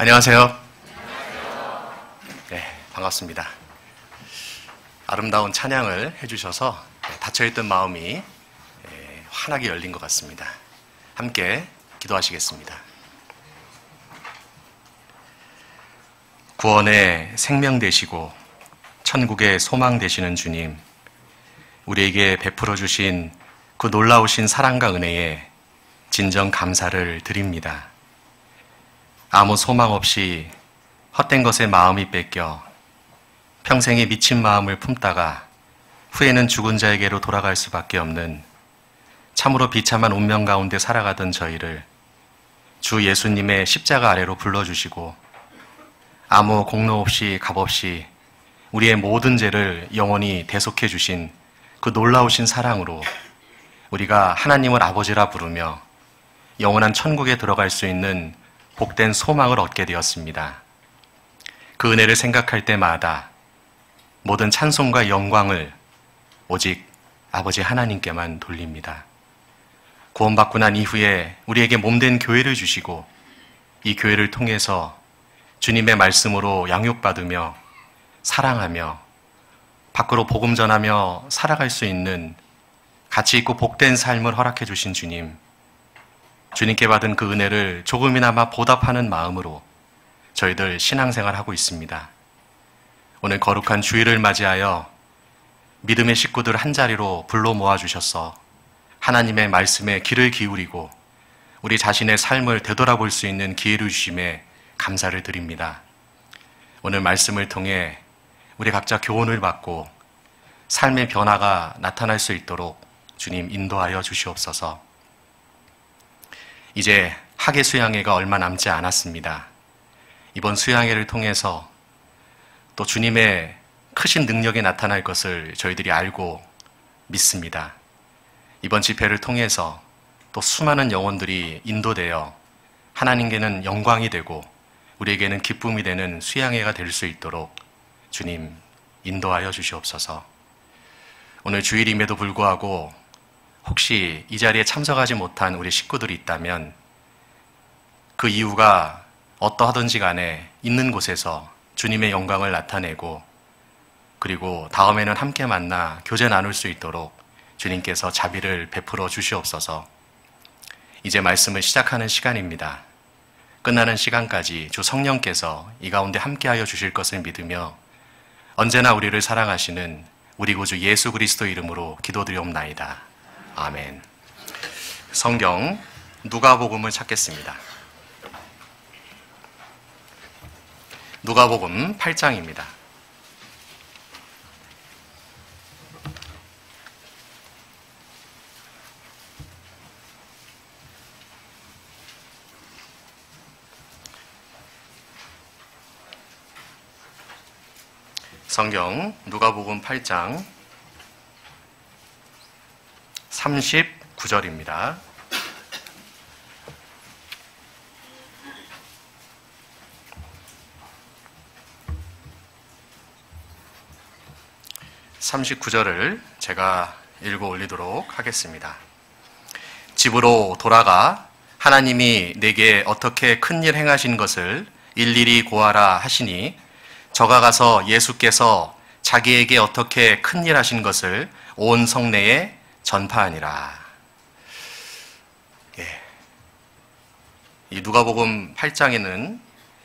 안녕하세요. 네, 반갑습니다. 아름다운 찬양을 해주셔서 닫혀있던 마음이 환하게 열린 것 같습니다. 함께 기도하시겠습니다. 구원의 생명 되시고 천국의 소망 되시는 주님, 우리에게 베풀어 주신 그 놀라우신 사랑과 은혜에 진정 감사를 드립니다. 아무 소망 없이 헛된 것에 마음이 뺏겨 평생에 미친 마음을 품다가 후에는 죽은 자에게로 돌아갈 수밖에 없는 참으로 비참한 운명 가운데 살아가던 저희를 주 예수님의 십자가 아래로 불러주시고 아무 공로 없이 값 없이 우리의 모든 죄를 영원히 대속해 주신 그 놀라우신 사랑으로 우리가 하나님을 아버지라 부르며 영원한 천국에 들어갈 수 있는 복된 소망을 얻게 되었습니다. 그 은혜를 생각할 때마다 모든 찬송과 영광을 오직 아버지 하나님께만 돌립니다. 구원받고 난 이후에 우리에게 몸된 교회를 주시고 이 교회를 통해서 주님의 말씀으로 양육받으며 사랑하며 밖으로 복음 전하며 살아갈 수 있는 가치 있고 복된 삶을 허락해 주신 주님, 주님께 받은 그 은혜를 조금이나마 보답하는 마음으로 저희들 신앙생활 하고 있습니다. 오늘 거룩한 주일을 맞이하여 믿음의 식구들 한자리로 불러 모아주셔서 하나님의 말씀에 귀를 기울이고 우리 자신의 삶을 되돌아볼 수 있는 기회를 주심에 감사를 드립니다. 오늘 말씀을 통해 우리 각자 교훈을 받고 삶의 변화가 나타날 수 있도록 주님 인도하여 주시옵소서. 이제 학예 수양회가 얼마 남지 않았습니다. 이번 수양회를 통해서 또 주님의 크신 능력이 나타날 것을 저희들이 알고 믿습니다. 이번 집회를 통해서 또 수많은 영혼들이 인도되어 하나님께는 영광이 되고 우리에게는 기쁨이 되는 수양회가 될 수 있도록 주님 인도하여 주시옵소서. 오늘 주일임에도 불구하고 혹시 이 자리에 참석하지 못한 우리 식구들이 있다면 그 이유가 어떠하든지 간에 있는 곳에서 주님의 영광을 나타내고 그리고 다음에는 함께 만나 교제 나눌 수 있도록 주님께서 자비를 베풀어 주시옵소서. 이제 말씀을 시작하는 시간입니다. 끝나는 시간까지 주 성령께서 이 가운데 함께하여 주실 것을 믿으며 언제나 우리를 사랑하시는 우리 구주 예수 그리스도 이름으로 기도드리옵나이다. 아멘. 성경 누가복음을 찾겠습니다. 누가복음 8장입니다. 성경 누가복음 8장 39절입니다. (39절을) 제가 읽어 올리도록 하겠습니다. 집으로 돌아가 하나님이 내게 어떻게 큰일 행하신 것을 일일이 고하라 하시니 저가 가서 예수께서 자기에게 어떻게 큰일 하신 것을 온 성내에 전파하니라. 이 누가복음 8장에는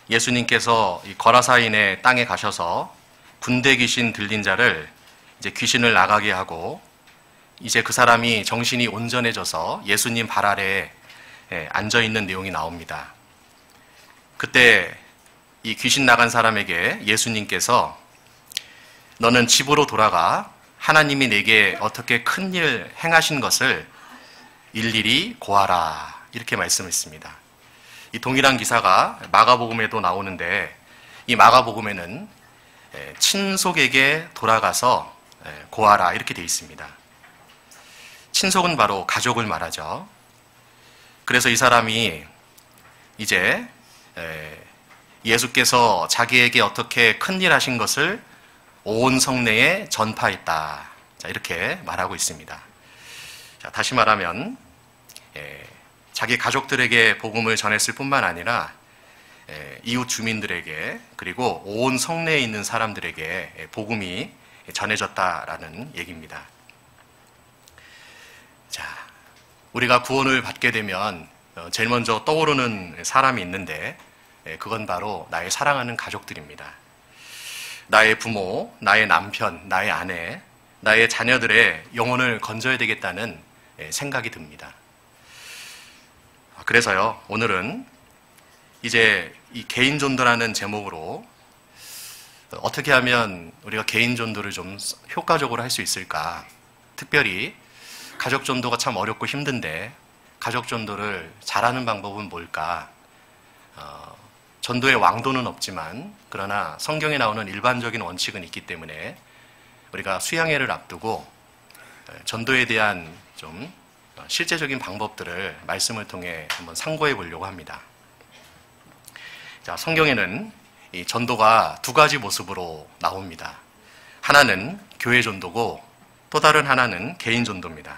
예수님께서 이 거라사인의 땅에 가셔서 군대 귀신 들린 자를 이제 귀신을 나가게 하고 이제 그 사람이 정신이 온전해져서 예수님 발 아래에 앉아 있는 내용이 나옵니다. 그때 이 귀신 나간 사람에게 예수님께서 너는 집으로 돌아가 하나님이 내게 어떻게 큰일 행하신 것을 일일이 고하라 이렇게 말씀했습니다. 이 동일한 기사가 마가복음에도 나오는데 이 마가복음에는 친속에게 돌아가서 고하라 이렇게 되어 있습니다. 친속은 바로 가족을 말하죠. 그래서 이 사람이 이제 예수께서 자기에게 어떻게 큰일 하신 것을 온 성내에 전파했다. 자, 이렇게 말하고 있습니다. 자, 다시 말하면 자기 가족들에게 복음을 전했을 뿐만 아니라 이웃 주민들에게 그리고 온 성내에 있는 사람들에게 복음이 전해졌다라는 얘기입니다. 자, 우리가 구원을 받게 되면 제일 먼저 떠오르는 사람이 있는데 그건 바로 나의 사랑하는 가족들입니다. 나의 부모, 나의 남편, 나의 아내, 나의 자녀들의 영혼을 건져야 되겠다는 생각이 듭니다. 그래서요, 오늘은 이제 이 개인 전도라는 제목으로 어떻게 하면 우리가 개인 전도를 좀 효과적으로 할 수 있을까? 특별히 가족 전도가 참 어렵고 힘든데 가족 전도를 잘하는 방법은 뭘까? 전도의 왕도는 없지만 그러나 성경에 나오는 일반적인 원칙은 있기 때문에 우리가 수양회를 앞두고 전도에 대한 좀 실제적인 방법들을 말씀을 통해 한번 상고해 보려고 합니다. 자, 성경에는 이 전도가 두 가지 모습으로 나옵니다. 하나는 교회 전도고 또 다른 하나는 개인 전도입니다.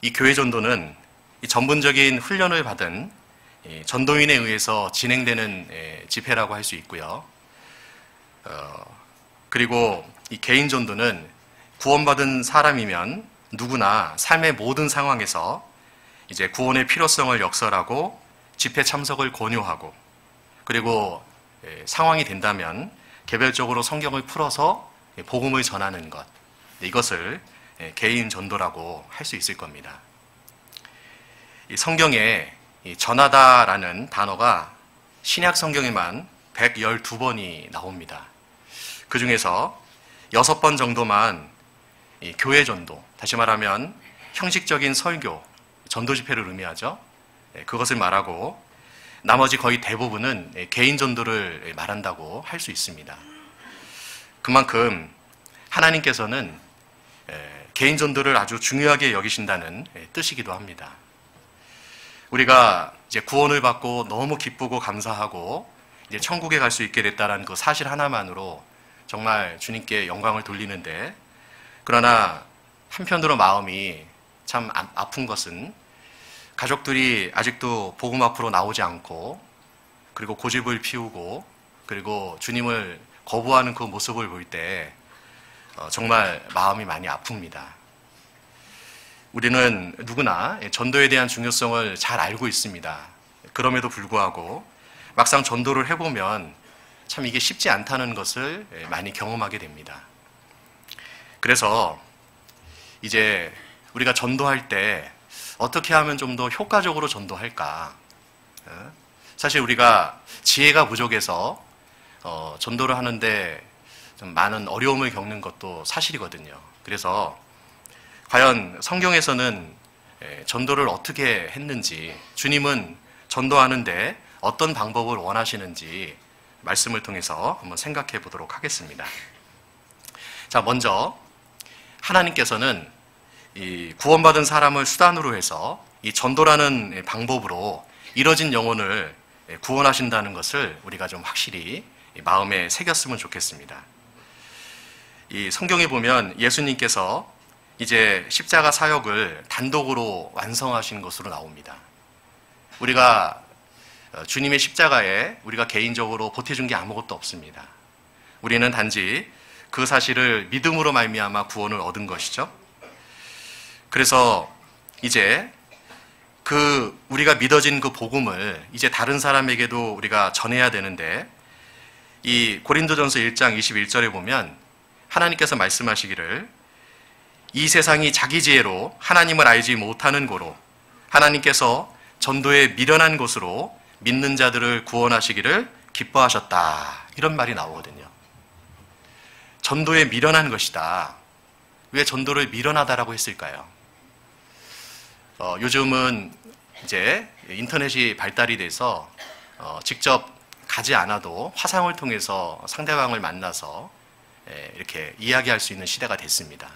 이 교회 전도는 이 전문적인 훈련을 받은 전도인에 의해서 진행되는 집회라고 할 수 있고요. 그리고 이 개인 전도는 구원받은 사람이면 누구나 삶의 모든 상황에서 이제 구원의 필요성을 역설하고 집회 참석을 권유하고 그리고 상황이 된다면 개별적으로 성경을 풀어서 복음을 전하는 것, 이것을 개인 전도라고 할 수 있을 겁니다. 이 성경에 전하다라는 단어가 신약 성경에만 112번이 나옵니다. 그 중에서 6번 정도만 교회 전도, 다시 말하면 형식적인 설교, 전도 집회를 의미하죠. 그것을 말하고 나머지 거의 대부분은 개인 전도를 말한다고 할 수 있습니다. 그만큼 하나님께서는 개인 전도를 아주 중요하게 여기신다는 뜻이기도 합니다. 우리가 이제 구원을 받고 너무 기쁘고 감사하고 이제 천국에 갈 수 있게 됐다는 그 사실 하나만으로 정말 주님께 영광을 돌리는데, 그러나 한편으로 마음이 참 아픈 것은 가족들이 아직도 복음 앞으로 나오지 않고 그리고 고집을 피우고 그리고 주님을 거부하는 그 모습을 볼 때 정말 마음이 많이 아픕니다. 우리는 누구나 전도에 대한 중요성을 잘 알고 있습니다. 그럼에도 불구하고 막상 전도를 해보면 참 이게 쉽지 않다는 것을 많이 경험하게 됩니다. 그래서 이제 우리가 전도할 때 어떻게 하면 좀 더 효과적으로 전도할까? 사실 우리가 지혜가 부족해서 전도를 하는데 좀 많은 어려움을 겪는 것도 사실이거든요. 그래서 과연 성경에서는 전도를 어떻게 했는지, 주님은 전도하는데 어떤 방법을 원하시는지 말씀을 통해서 한번 생각해 보도록 하겠습니다. 자, 먼저 하나님께서는 이 구원받은 사람을 수단으로 해서 이 전도라는 방법으로 이뤄진 영혼을 구원하신다는 것을 우리가 좀 확실히 마음에 새겼으면 좋겠습니다. 이 성경에 보면 예수님께서 이제 십자가 사역을 단독으로 완성하신 것으로 나옵니다. 우리가 주님의 십자가에 우리가 개인적으로 보태준 게 아무것도 없습니다. 우리는 단지 그 사실을 믿음으로 말미암아 구원을 얻은 것이죠. 그래서 이제 우리가 믿어진 그 복음을 이제 다른 사람에게도 우리가 전해야 되는데, 이 고린도전서 1장 21절에 보면 하나님께서 말씀하시기를, 이 세상이 자기 지혜로 하나님을 알지 못하는 고로 하나님께서 전도에 미련한 것으로 믿는 자들을 구원하시기를 기뻐하셨다, 이런 말이 나오거든요. 전도에 미련한 것이다. 왜 전도를 미련하다라고 했을까요? 요즘은 이제 인터넷이 발달이 돼서 직접 가지 않아도 화상을 통해서 상대방을 만나서 이렇게 이야기할 수 있는 시대가 됐습니다.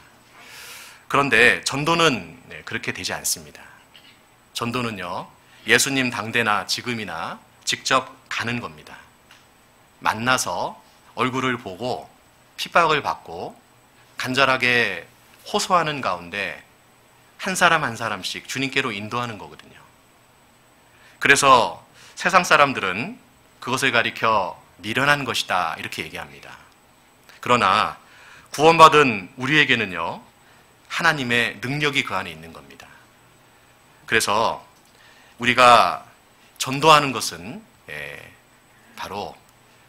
그런데 전도는 그렇게 되지 않습니다. 전도는요, 예수님 당대나 지금이나 직접 가는 겁니다. 만나서 얼굴을 보고 핍박을 받고 간절하게 호소하는 가운데 한 사람 한 사람씩 주님께로 인도하는 거거든요. 그래서 세상 사람들은 그것을 가리켜 미련한 것이다 이렇게 얘기합니다. 그러나 구원받은 우리에게는요, 하나님의 능력이 그 안에 있는 겁니다. 그래서 우리가 전도하는 것은 바로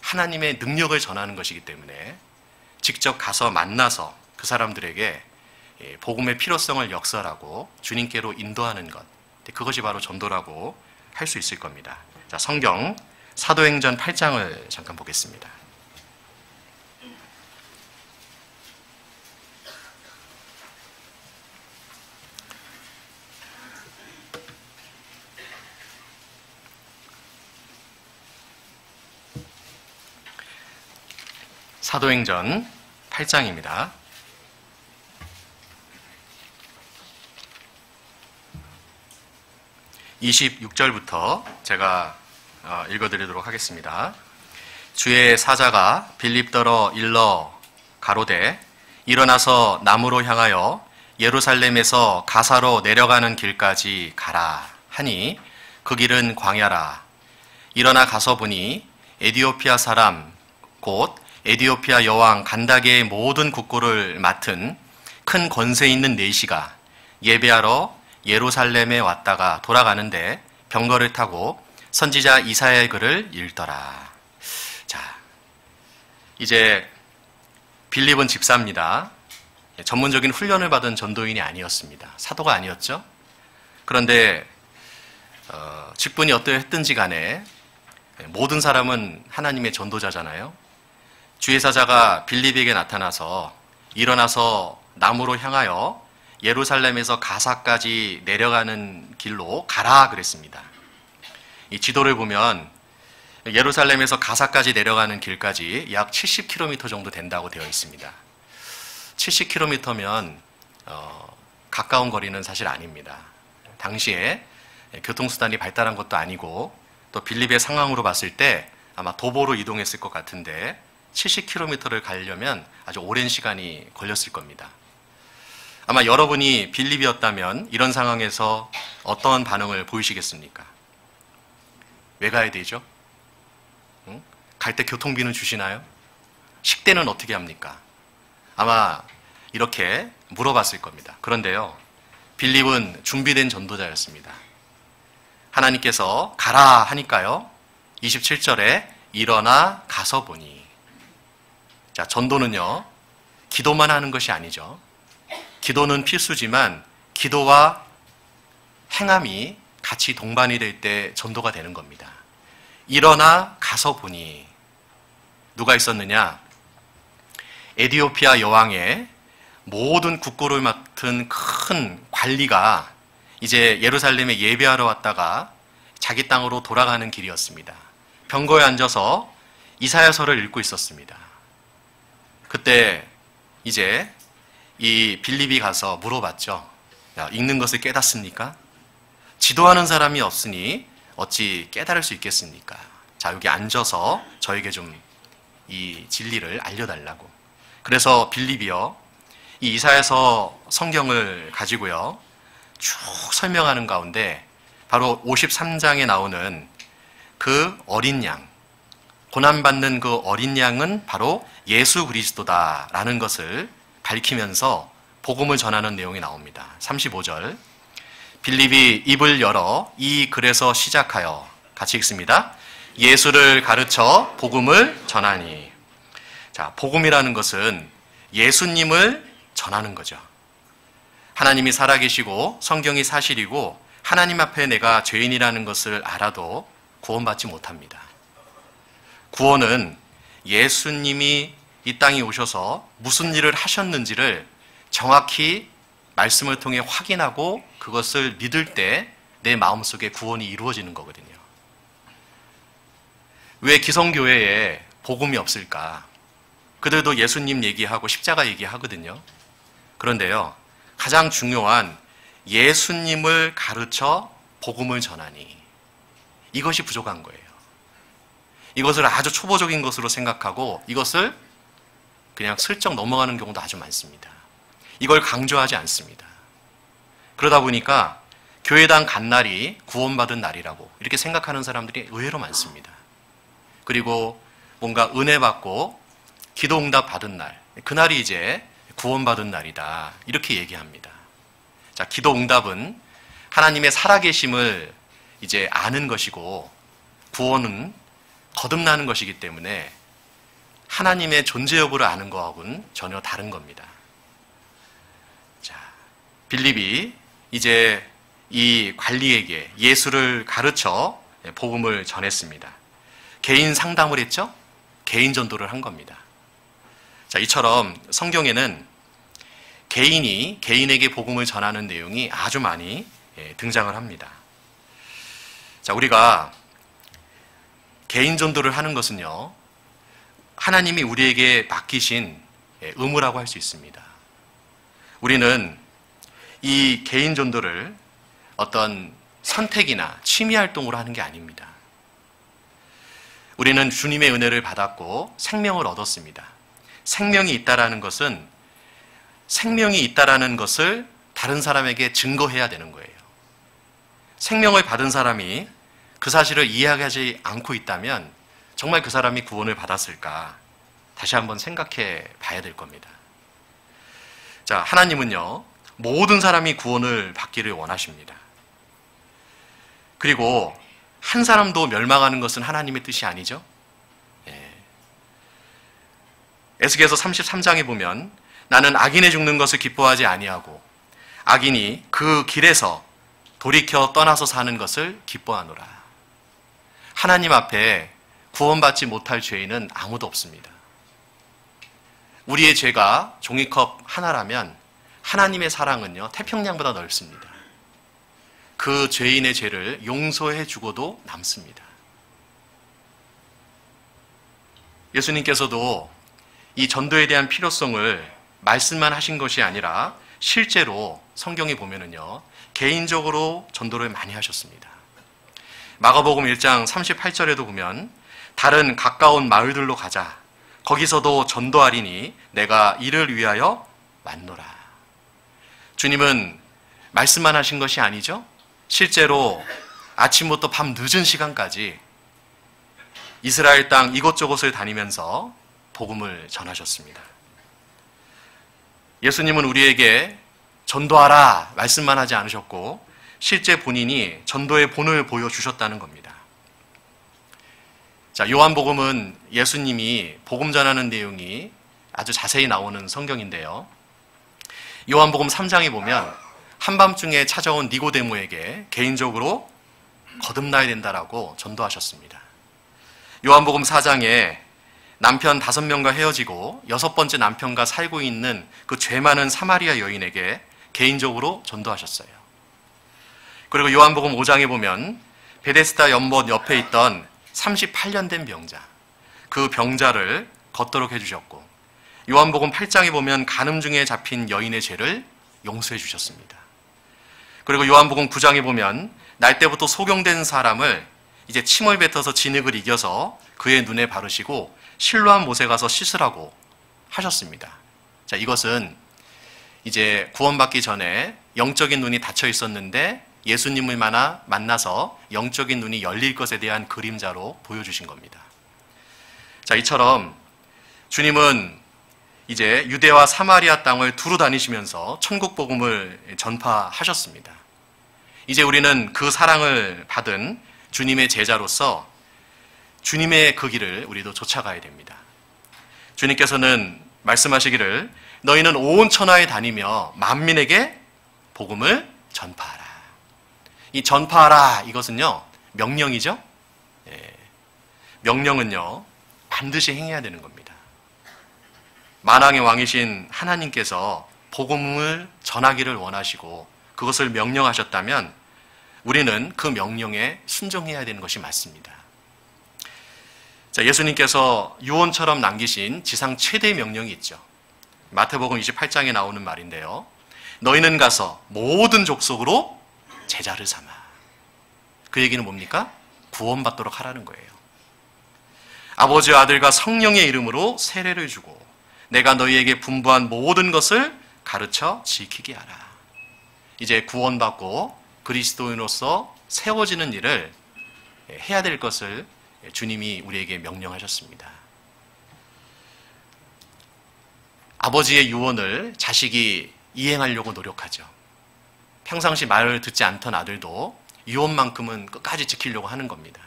하나님의 능력을 전하는 것이기 때문에 직접 가서 만나서 그 사람들에게 복음의 필요성을 역설하고 주님께로 인도하는 것, 그것이 바로 전도라고 할 수 있을 겁니다. 자, 성경 사도행전 8장을 잠깐 보겠습니다. 사도행전 8장입니다. 26절부터 제가 읽어드리도록 하겠습니다. 주의 사자가 빌립더러 일러 가로되 일어나서 남으로 향하여 예루살렘에서 가사로 내려가는 길까지 가라 하니 그 길은 광야라. 일어나 가서 보니 에디오피아 사람 곧 에디오피아 여왕 간다게의 모든 국고를 맡은 큰 권세 있는 내시가 예배하러 예루살렘에 왔다가 돌아가는데 병거를 타고 선지자 이사야의 글을 읽더라. 자, 이제 빌립은 집사입니다. 전문적인 훈련을 받은 전도인이 아니었습니다. 사도가 아니었죠. 그런데 직분이 어떠했든지 간에 모든 사람은 하나님의 전도자잖아요. 주의 사자가 빌립에게 나타나서 일어나서 남으로 향하여 예루살렘에서 가사까지 내려가는 길로 가라 그랬습니다. 이 지도를 보면 예루살렘에서 가사까지 내려가는 길까지 약 70km 정도 된다고 되어 있습니다. 70km면 가까운 거리는 사실 아닙니다. 당시에 교통수단이 발달한 것도 아니고 또 빌립의 상황으로 봤을 때 아마 도보로 이동했을 것 같은데 70km를 가려면 아주 오랜 시간이 걸렸을 겁니다. 아마 여러분이 빌립이었다면 이런 상황에서 어떤 반응을 보이시겠습니까? 왜 가야 되죠? 갈 때 교통비는 주시나요? 식대는 어떻게 합니까? 아마 이렇게 물어봤을 겁니다. 그런데요, 빌립은 준비된 전도자였습니다. 하나님께서 가라 하니까요, 27절에 일어나 가서 보니. 자, 전도는요, 기도만 하는 것이 아니죠. 기도는 필수지만 기도와 행함이 같이 동반이 될 때 전도가 되는 겁니다. 일어나 가서 보니 누가 있었느냐? 에디오피아 여왕의 모든 국고를 맡은 큰 관리가 이제 예루살렘에 예배하러 왔다가 자기 땅으로 돌아가는 길이었습니다. 병거에 앉아서 이사야서를 읽고 있었습니다. 그때 이제 이 빌립이 가서 물어봤죠. 야, 읽는 것을 깨닫습니까? 지도하는 사람이 없으니 어찌 깨달을 수 있겠습니까? 자, 여기 앉아서 저에게 좀 이 진리를 알려달라고. 그래서 빌립이요, 이 이사야서 성경을 가지고요 쭉 설명하는 가운데 바로 53장에 나오는 그 어린 양, 고난받는 그 어린 양은 바로 예수 그리스도다라는 것을 밝히면서 복음을 전하는 내용이 나옵니다. 35절, 빌립이 입을 열어 이 글에서 시작하여 같이 읽습니다. 예수를 가르쳐 복음을 전하니. 자, 복음이라는 것은 예수님을 전하는 거죠. 하나님이 살아계시고 성경이 사실이고 하나님 앞에 내가 죄인이라는 것을 알아도 구원받지 못합니다. 구원은 예수님이 이 땅에 오셔서 무슨 일을 하셨는지를 정확히 말씀을 통해 확인하고 그것을 믿을 때 내 마음속에 구원이 이루어지는 거거든요. 왜 기성교회에 복음이 없을까? 그들도 예수님 얘기하고 십자가 얘기하거든요. 그런데요, 가장 중요한 예수님을 가르쳐 복음을 전하니, 이것이 부족한 거예요. 이것을 아주 초보적인 것으로 생각하고 이것을 그냥 슬쩍 넘어가는 경우도 아주 많습니다. 이걸 강조하지 않습니다. 그러다 보니까 교회당 간 날이 구원받은 날이라고 이렇게 생각하는 사람들이 의외로 많습니다. 그리고 뭔가 은혜 받고 기도 응답 받은 날, 그날이 이제 구원받은 날이다. 이렇게 얘기합니다. 자, 기도 응답은 하나님의 살아계심을 이제 아는 것이고, 구원은 거듭나는 것이기 때문에 하나님의 존재 여부를 아는 것하고는 전혀 다른 겁니다. 자, 빌립이 이제 이 관리에게 예수를 가르쳐 복음을 전했습니다. 개인 상담을 했죠? 개인 전도를 한 겁니다. 자, 이처럼 성경에는 개인이 개인에게 복음을 전하는 내용이 아주 많이 등장을 합니다. 자, 우리가 개인 전도를 하는 것은요, 하나님이 우리에게 맡기신 의무라고 할 수 있습니다. 우리는 이 개인 전도를 어떤 선택이나 취미 활동으로 하는 게 아닙니다. 우리는 주님의 은혜를 받았고 생명을 얻었습니다. 생명이 있다라는 것은 생명이 있다라는 것을 다른 사람에게 증거해야 되는 거예요. 생명을 받은 사람이 그 사실을 이해하지 않고 있다면 정말 그 사람이 구원을 받았을까? 다시 한번 생각해 봐야 될 겁니다. 자, 하나님은요, 모든 사람이 구원을 받기를 원하십니다. 그리고 한 사람도 멸망하는 것은 하나님의 뜻이 아니죠. 에스겔서 33장에 보면 나는 악인의 죽는 것을 기뻐하지 아니하고 악인이 그 길에서 돌이켜 떠나서 사는 것을 기뻐하노라. 하나님 앞에 구원받지 못할 죄인은 아무도 없습니다. 우리의 죄가 종이컵 하나라면 하나님의 사랑은요, 태평양보다 넓습니다. 그 죄인의 죄를 용서해 주고도 남습니다. 예수님께서도 이 전도에 대한 필요성을 말씀만 하신 것이 아니라 실제로 성경에 보면은요, 개인적으로 전도를 많이 하셨습니다. 마가복음 1장 38절에도 보면 다른 가까운 마을들로 가자. 거기서도 전도하리니 내가 이를 위하여 왔노라. 주님은 말씀만 하신 것이 아니죠. 실제로 아침부터 밤 늦은 시간까지 이스라엘 땅 이곳저곳을 다니면서 복음을 전하셨습니다. 예수님은 우리에게 전도하라 말씀만 하지 않으셨고 실제 본인이 전도의 본을 보여주셨다는 겁니다. 자, 요한복음은 예수님이 복음 전하는 내용이 아주 자세히 나오는 성경인데요. 요한복음 3장에 보면 한밤중에 찾아온 니고데모에게 개인적으로 거듭나야 된다라고 전도하셨습니다. 요한복음 4장에 남편 5명과 헤어지고 6번째 남편과 살고 있는 그 죄 많은 사마리아 여인에게 개인적으로 전도하셨어요. 그리고 요한복음 5장에 보면 베데스다 연못 옆에 있던 38년 된 병자, 그 병자를 걷도록 해주셨고, 요한복음 8장에 보면 간음 중에 잡힌 여인의 죄를 용서해 주셨습니다. 그리고 요한복음 9장에 보면 날 때부터 소경된 사람을 이제 침을 뱉어서 진흙을 이겨서 그의 눈에 바르시고 실로암 못에 가서 씻으라고 하셨습니다. 자, 이것은 이제 구원받기 전에 영적인 눈이 닫혀 있었는데 예수님을 만나서 영적인 눈이 열릴 것에 대한 그림자로 보여주신 겁니다. 자, 이처럼 주님은 이제 유대와 사마리아 땅을 두루 다니시면서 천국 복음을 전파하셨습니다. 이제 우리는 그 사랑을 받은 주님의 제자로서 주님의 그 길을 우리도 쫓아가야 됩니다. 주님께서는 말씀하시기를 너희는 온 천하에 다니며 만민에게 복음을 전파하라. 이 전파하라 이것은요 명령이죠. 명령은요 반드시 행해야 되는 겁니다. 만왕의 왕이신 하나님께서 복음을 전하기를 원하시고 그것을 명령하셨다면 우리는 그 명령에 순종해야 되는 것이 맞습니다. 자, 예수님께서 유언처럼 남기신 지상 최대의 명령이 있죠. 마태복음 28장에 나오는 말인데요. 너희는 가서 모든 족속으로 제자를 삼아. 그 얘기는 뭡니까? 구원받도록 하라는 거예요. 아버지와 아들과 성령의 이름으로 세례를 주고 내가 너희에게 분부한 모든 것을 가르쳐 지키게 하라. 이제 구원받고 그리스도인으로서 세워지는 일을 해야 될 것을 주님이 우리에게 명령하셨습니다. 아버지의 유언을 자식이 이행하려고 노력하죠. 평상시 말을 듣지 않던 아들도 유언만큼은 끝까지 지키려고 하는 겁니다.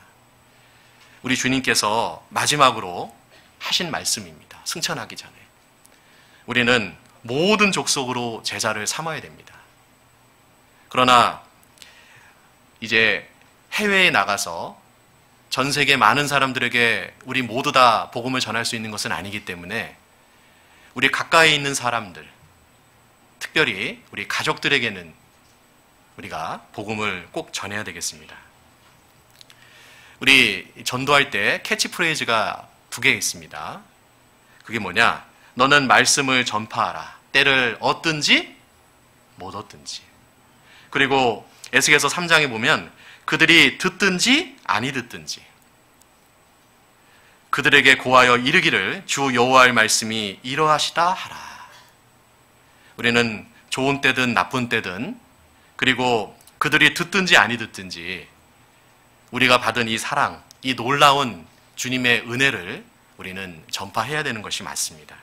우리 주님께서 마지막으로 하신 말씀입니다. 승천하기 전에. 우리는 모든 족속으로 제자를 삼아야 됩니다. 그러나 이제 해외에 나가서 전 세계 많은 사람들에게 우리 모두 다 복음을 전할 수 있는 것은 아니기 때문에 우리 가까이 있는 사람들, 특별히 우리 가족들에게는 우리가 복음을 꼭 전해야 되겠습니다. 우리 전도할 때 캐치프레이즈가 2개 있습니다. 그게 뭐냐? 너는 말씀을 전파하라. 때를 얻든지 못 얻든지. 그리고 에스겔서 3장에 보면 그들이 듣든지 아니 듣든지 그들에게 고하여 이르기를 주 여호와의 말씀이 이러하시다 하라. 우리는 좋은 때든 나쁜 때든 그리고 그들이 듣든지 아니 듣든지 우리가 받은 이 사랑, 이 놀라운 주님의 은혜를 우리는 전파해야 되는 것이 맞습니다.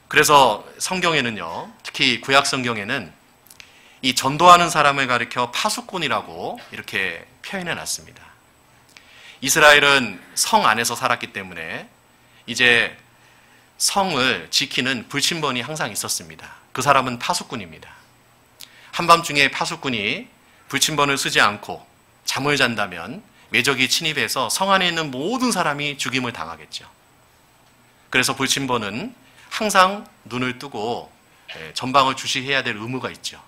그래서 성경에는요, 특히 구약 성경에는 이 전도하는 사람을 가리켜 파수꾼이라고 이렇게 표현해 놨습니다. 이스라엘은 성 안에서 살았기 때문에 이제 성을 지키는 불침번이 항상 있었습니다. 그 사람은 파수꾼입니다. 한밤중에 파수꾼이 불침번을 쓰지 않고 잠을 잔다면 외적이 침입해서 성 안에 있는 모든 사람이 죽임을 당하겠죠. 그래서 불침번은 항상 눈을 뜨고 전방을 주시해야 될 의무가 있죠.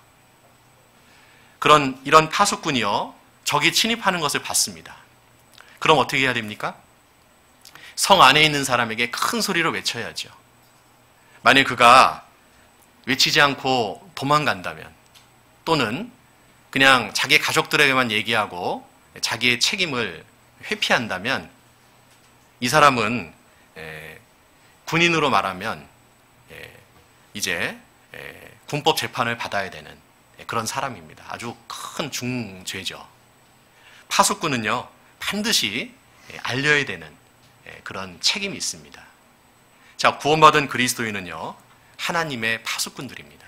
이런 파수꾼이요, 적이 침입하는 것을 봤습니다. 그럼 어떻게 해야 됩니까? 성 안에 있는 사람에게 큰 소리로 외쳐야죠. 만약 그가 외치지 않고 도망간다면 또는 그냥 자기 가족들에게만 얘기하고 자기의 책임을 회피한다면 이 사람은 군인으로 말하면 이제 군법 재판을 받아야 되는 그런 사람입니다. 아주 큰 중죄죠. 파수꾼은요, 반드시 알려야 되는 그런 책임이 있습니다. 자, 구원받은 그리스도인은요, 하나님의 파수꾼들입니다.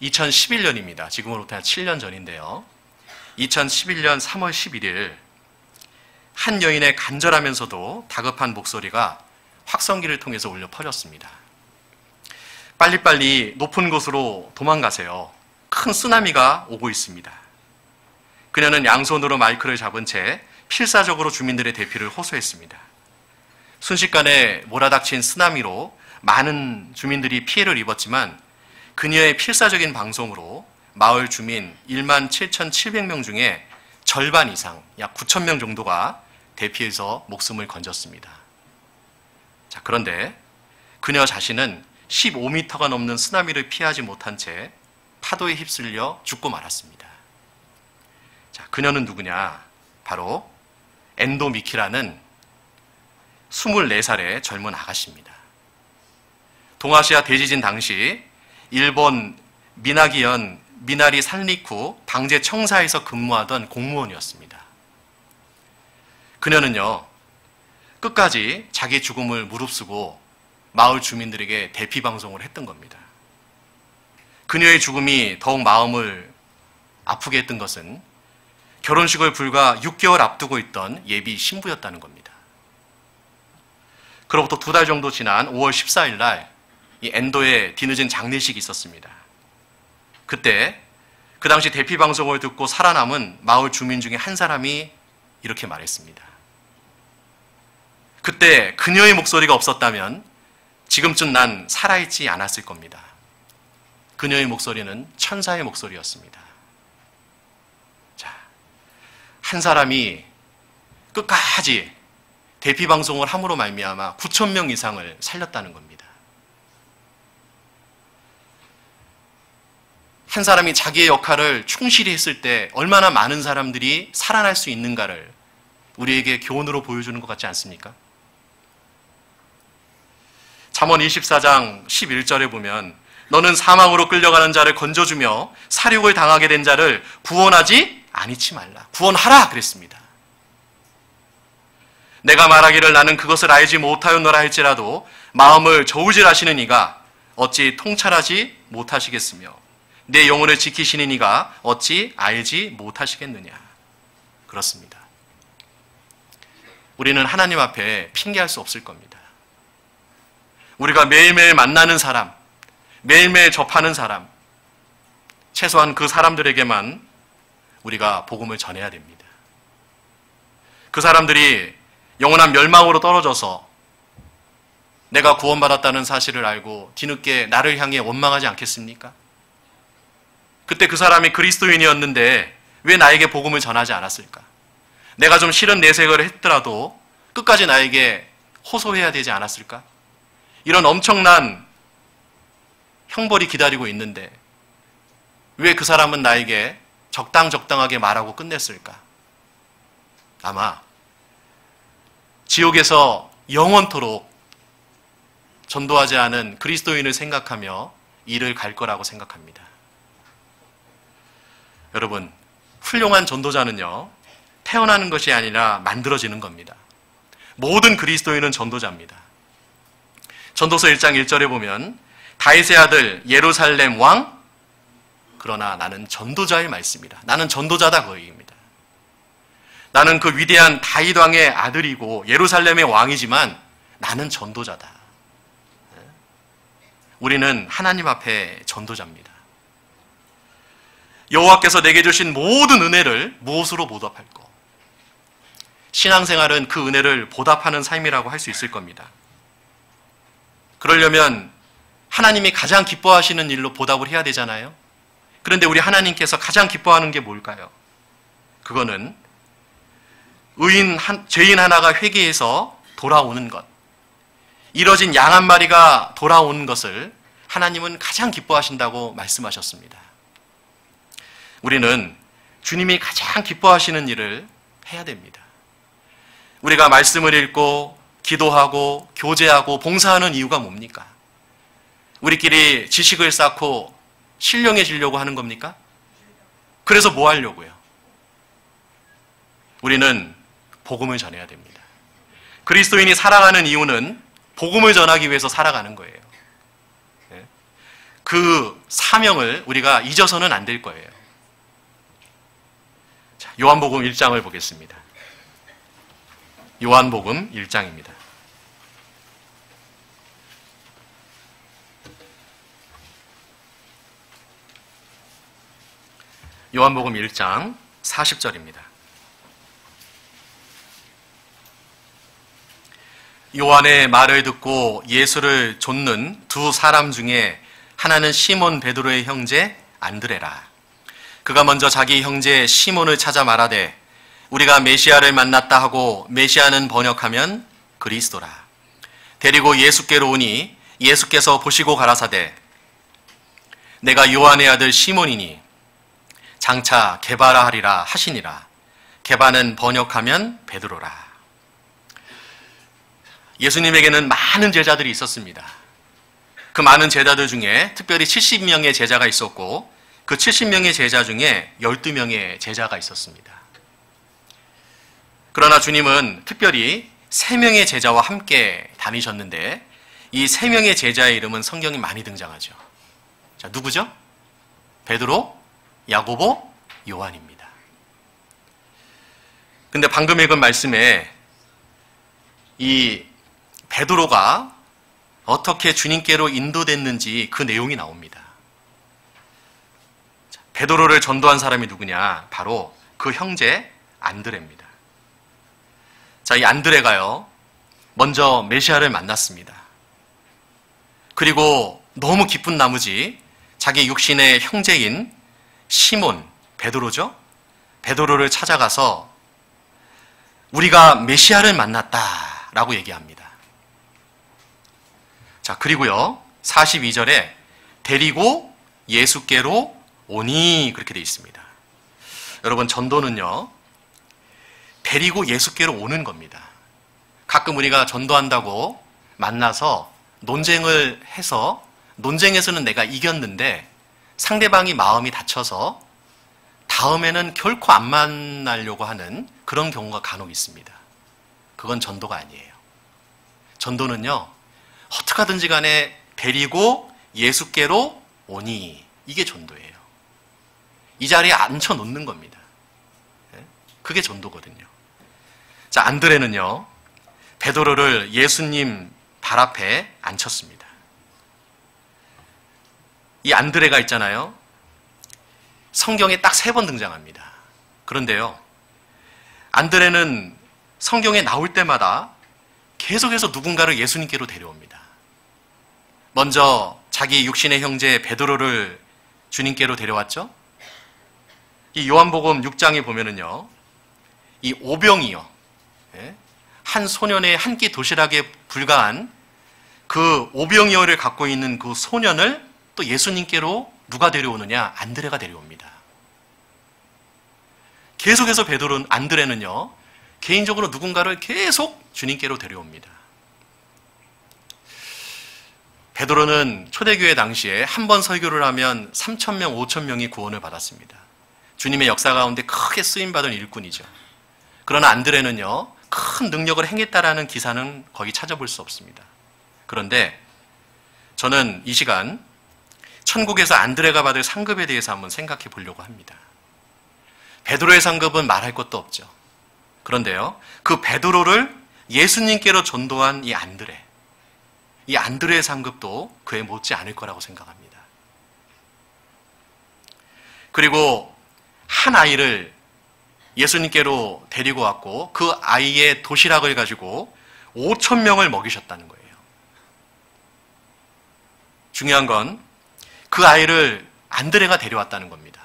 2011년입니다. 지금으로부터 한 7년 전인데요. 2011년 3월 11일 한 여인의 간절하면서도 다급한 목소리가 확성기를 통해서 울려 퍼졌습니다. 빨리빨리 높은 곳으로 도망가세요. 큰 쓰나미가 오고 있습니다. 그녀는 양손으로 마이크를 잡은 채 필사적으로 주민들의 대피를 호소했습니다. 순식간에 몰아닥친 쓰나미로 많은 주민들이 피해를 입었지만 그녀의 필사적인 방송으로 마을 주민 17,700명 중에 절반 이상, 약 9,000명 정도가 대피해서 목숨을 건졌습니다. 자, 그런데 그녀 자신은 15m가 넘는 쓰나미를 피하지 못한 채 파도에 휩쓸려 죽고 말았습니다. 자, 그녀는 누구냐? 바로 엔도 미키라는 24살의 젊은 아가씨입니다. 동아시아 대지진 당시 일본 미나기현 미나리 산리쿠 방제 청사에서 근무하던 공무원이었습니다. 그녀는요, 끝까지 자기 죽음을 무릅쓰고 마을 주민들에게 대피 방송을 했던 겁니다. 그녀의 죽음이 더욱 마음을 아프게 했던 것은 결혼식을 불과 6개월 앞두고 있던 예비 신부였다는 겁니다. 그로부터 2달 정도 지난 5월 14일 날 이 엔도에 뒤늦은 장례식이 있었습니다. 그때 그 당시 대피 방송을 듣고 살아남은 마을 주민 중에 한 사람이 이렇게 말했습니다. 그때 그녀의 목소리가 없었다면 지금쯤 난 살아있지 않았을 겁니다. 그녀의 목소리는 천사의 목소리였습니다. 자, 한 사람이 끝까지 대피 방송을 함으로 말미암아 9,000명 이상을 살렸다는 겁니다. 한 사람이 자기의 역할을 충실히 했을 때 얼마나 많은 사람들이 살아날 수 있는가를 우리에게 교훈으로 보여주는 것 같지 않습니까? 잠언 24장 11절에 보면 너는 사망으로 끌려가는 자를 건져주며 사륙을 당하게 된 자를 구원하지 안 잊지 말라. 구원하라 그랬습니다. 내가 말하기를 나는 그것을 알지 못하였노라 할지라도 마음을 저울질하시는 이가 어찌 통찰하지 못하시겠으며 내 영혼을 지키시는 이가 어찌 알지 못하시겠느냐. 그렇습니다. 우리는 하나님 앞에 핑계할 수 없을 겁니다. 우리가 매일매일 만나는 사람, 매일매일 접하는 사람, 최소한 그 사람들에게만 우리가 복음을 전해야 됩니다. 그 사람들이 영원한 멸망으로 떨어져서 내가 구원받았다는 사실을 알고 뒤늦게 나를 향해 원망하지 않겠습니까? 그때 그 사람이 그리스도인이었는데 왜 나에게 복음을 전하지 않았을까? 내가 좀 싫은 내색을 했더라도 끝까지 나에게 호소해야 되지 않았을까? 이런 엄청난 형벌이 기다리고 있는데 왜 그 사람은 나에게 적당하게 말하고 끝냈을까? 아마 지옥에서 영원토록 전도하지 않은 그리스도인을 생각하며 이를 갈 거라고 생각합니다. 여러분, 훌륭한 전도자는요, 태어나는 것이 아니라 만들어지는 겁니다. 모든 그리스도인은 전도자입니다. 전도서 1장 1절에 보면 다윗의 아들 예루살렘 왕, 그러나 나는 전도자의 말씀이다. 나는 전도자다 그 얘기입니다. 나는 그 위대한 다윗 왕의 아들이고 예루살렘의 왕이지만 나는 전도자다. 우리는 하나님 앞에 전도자입니다. 여호와께서 내게 주신 모든 은혜를 무엇으로 보답할까? 신앙생활은 그 은혜를 보답하는 삶이라고 할 수 있을 겁니다. 그러려면 하나님이 가장 기뻐하시는 일로 보답을 해야 되잖아요. 그런데 우리 하나님께서 가장 기뻐하는 게 뭘까요? 그거는 죄인 하나가 회개해서 돌아오는 것, 잃어진 양 한 마리가 돌아오는 것을 하나님은 가장 기뻐하신다고 말씀하셨습니다. 우리는 주님이 가장 기뻐하시는 일을 해야 됩니다. 우리가 말씀을 읽고 기도하고 교제하고 봉사하는 이유가 뭡니까? 우리끼리 지식을 쌓고 신령해지려고 하는 겁니까? 그래서 뭐 하려고요? 우리는 복음을 전해야 됩니다. 그리스도인이 살아가는 이유는 복음을 전하기 위해서 살아가는 거예요. 그 사명을 우리가 잊어서는 안 될 거예요. 자, 요한복음 1장을 보겠습니다. 요한복음 1장입니다. 요한복음 1장 40절입니다. 요한의 말을 듣고 예수를 좇는 두 사람 중에 하나는 시몬 베드로의 형제 안드레라. 그가 먼저 자기 형제 시몬을 찾아 말하되 우리가 메시아를 만났다 하고 메시아는 번역하면 그리스도라. 데리고 예수께로 오니 예수께서 보시고 가라사대 내가 요한의 아들 시몬이니 장차 게바라 하리라 하시니라. 게바는 번역하면 베드로라. 예수님에게는 많은 제자들이 있었습니다. 그 많은 제자들 중에 특별히 70명의 제자가 있었고 그 70명의 제자 중에 12명의 제자가 있었습니다. 그러나 주님은 특별히 3명의 제자와 함께 다니셨는데 이 3명의 제자의 이름은 성경에 많이 등장하죠. 자, 누구죠? 베드로, 야고보, 요한입니다. 근데 방금 읽은 말씀에 이 베드로가 어떻게 주님께로 인도됐는지 그 내용이 나옵니다. 베드로를 전도한 사람이 누구냐? 바로 그 형제 안드레입니다. 자, 이 안드레가요, 먼저 메시아를 만났습니다. 그리고 너무 기쁜 나머지 자기 육신의 형제인 시몬, 베드로죠? 베드로를 찾아가서 우리가 메시아를 만났다라고 얘기합니다. 자, 그리고요, 42절에 데리고 예수께로 오니 그렇게 되어 있습니다. 여러분, 전도는요, 데리고 예수께로 오는 겁니다. 가끔 우리가 전도한다고 만나서 논쟁을 해서 논쟁에서는 내가 이겼는데 상대방이 마음이 다쳐서 다음에는 결코 안 만나려고 하는 그런 경우가 간혹 있습니다. 그건 전도가 아니에요. 전도는요, 어떻게 하든지 간에 데리고 예수께로 오니, 이게 전도예요. 이 자리에 앉혀놓는 겁니다. 그게 전도거든요. 자, 안드레는요, 베드로를 예수님 발 앞에 앉혔습니다. 이 안드레가 있잖아요. 성경에 딱 3번 등장합니다. 그런데요, 안드레는 성경에 나올 때마다 계속해서 누군가를 예수님께로 데려옵니다. 먼저 자기 육신의 형제 베드로를 주님께로 데려왔죠. 이 요한복음 6장에 보면은요, 이 오병이요, 한 소년의 한 끼 도시락에 불과한 그 오병이어를 갖고 있는 그 소년을 또 예수님께로 누가 데려오느냐? 안드레가 데려옵니다. 계속해서 안드레는요, 개인적으로 누군가를 계속 주님께로 데려옵니다. 베드로는 초대교회 당시에 한 번 설교를 하면 3,000명, 5,000명이 구원을 받았습니다. 주님의 역사 가운데 크게 쓰임받은 일꾼이죠. 그러나 안드레는요, 큰 능력을 행했다라는 기사는 거의 찾아볼 수 없습니다. 그런데 저는 이 시간 천국에서 안드레가 받을 상급에 대해서 한번 생각해 보려고 합니다. 베드로의 상급은 말할 것도 없죠. 그런데요, 그 베드로를 예수님께로 전도한 이 안드레의 상급도 그에 못지 않을 거라고 생각합니다. 그리고 한 아이를 예수님께로 데리고 왔고 그 아이의 도시락을 가지고 5,000명을 먹이셨다는 거예요. 중요한 건 그 아이를 안드레가 데려왔다는 겁니다.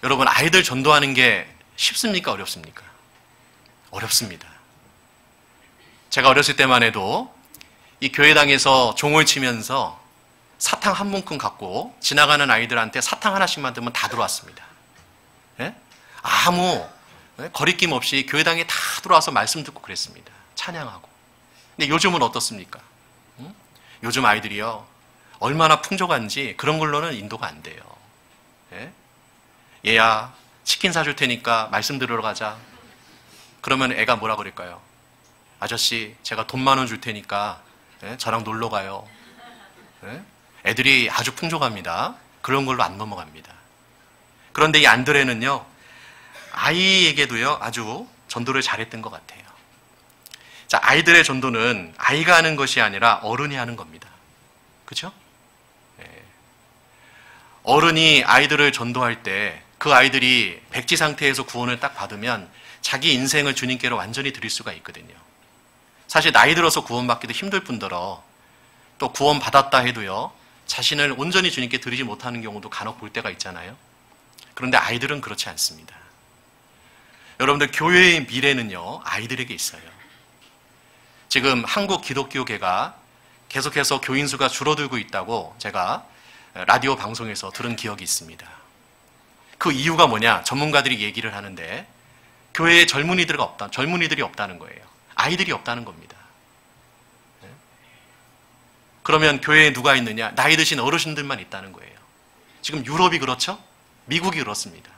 여러분, 아이들 전도하는 게 쉽습니까? 어렵습니까? 어렵습니다. 제가 어렸을 때만 해도 이 교회당에서 종을 치면서 사탕 한 문큼 갖고 지나가는 아이들한테 사탕 하나씩만 들면 다 들어왔습니다. 예? 아무 거리낌 없이 교회당에 다 들어와서 말씀 듣고 그랬습니다. 찬양하고. 근데 요즘은 어떻습니까? 요즘 아이들이요, 얼마나 풍족한지 그런 걸로는 인도가 안 돼요. 예? 얘야, 치킨 사줄 테니까 말씀 들으러 가자. 그러면 애가 뭐라 그럴까요? 아저씨, 제가 돈 10,000원 줄 테니까 저랑 놀러 가요. 애들이 아주 풍족합니다. 그런 걸로 안 넘어갑니다. 그런데 이 안드레는요, 아이에게도요, 아주 전도를 잘했던 것 같아요. 자, 아이들의 전도는 아이가 하는 것이 아니라 어른이 하는 겁니다. 그렇죠? 어른이 아이들을 전도할 때 그 아이들이 백지 상태에서 구원을 딱 받으면 자기 인생을 주님께로 완전히 드릴 수가 있거든요. 사실 나이 들어서 구원받기도 힘들 뿐더러 또 구원받았다 해도요, 자신을 온전히 주님께 드리지 못하는 경우도 간혹 볼 때가 있잖아요. 그런데 아이들은 그렇지 않습니다. 여러분들, 교회의 미래는요, 아이들에게 있어요. 지금 한국 기독교계가 계속해서 교인 수가 줄어들고 있다고 제가 라디오 방송에서 들은 기억이 있습니다. 그 이유가 뭐냐? 전문가들이 얘기를 하는데 교회에 젊은이들이 없다는 거예요. 아이들이 없다는 겁니다. 그러면 교회에 누가 있느냐? 나이 드신 어르신들만 있다는 거예요. 지금 유럽이 그렇죠? 미국이 그렇습니다.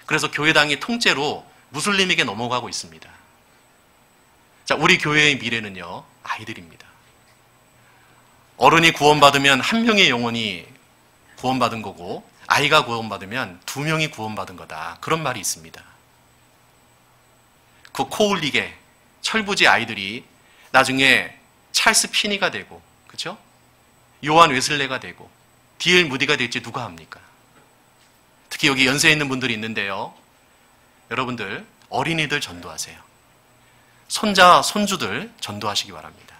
그래서 교회당이 통째로 무슬림에게 넘어가고 있습니다. 자, 우리 교회의 미래는요, 아이들입니다. 어른이 구원받으면 한 명의 영혼이 구원받은 거고, 아이가 구원받으면 2명이 구원받은 거다. 그런 말이 있습니다. 그 코울릭의 철부지 아이들이 나중에 찰스 피니가 되고, 그렇죠? 요한 웨슬레가 되고, D.L. 무디가 될지 누가 합니까? 특히 여기 연세 있는 분들이 있는데요. 여러분들, 어린이들 전도하세요. 손자, 손주들 전도하시기 바랍니다.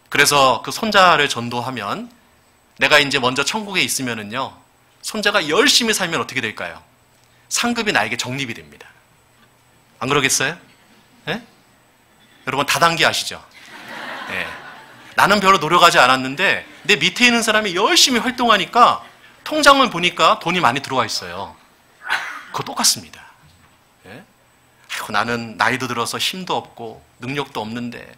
그래서 그 손자를 전도하면 내가 이제 먼저 천국에 있으면은요, 손자가 열심히 살면 어떻게 될까요? 상급이 나에게 적립이 됩니다. 안 그러겠어요? 네? 여러분, 다단계 아시죠? 네. 나는 별로 노력하지 않았는데 내 밑에 있는 사람이 열심히 활동하니까 통장을 보니까 돈이 많이 들어와 있어요. 그거 똑같습니다. 네? 아이고, 나는 나이도 들어서 힘도 없고 능력도 없는데.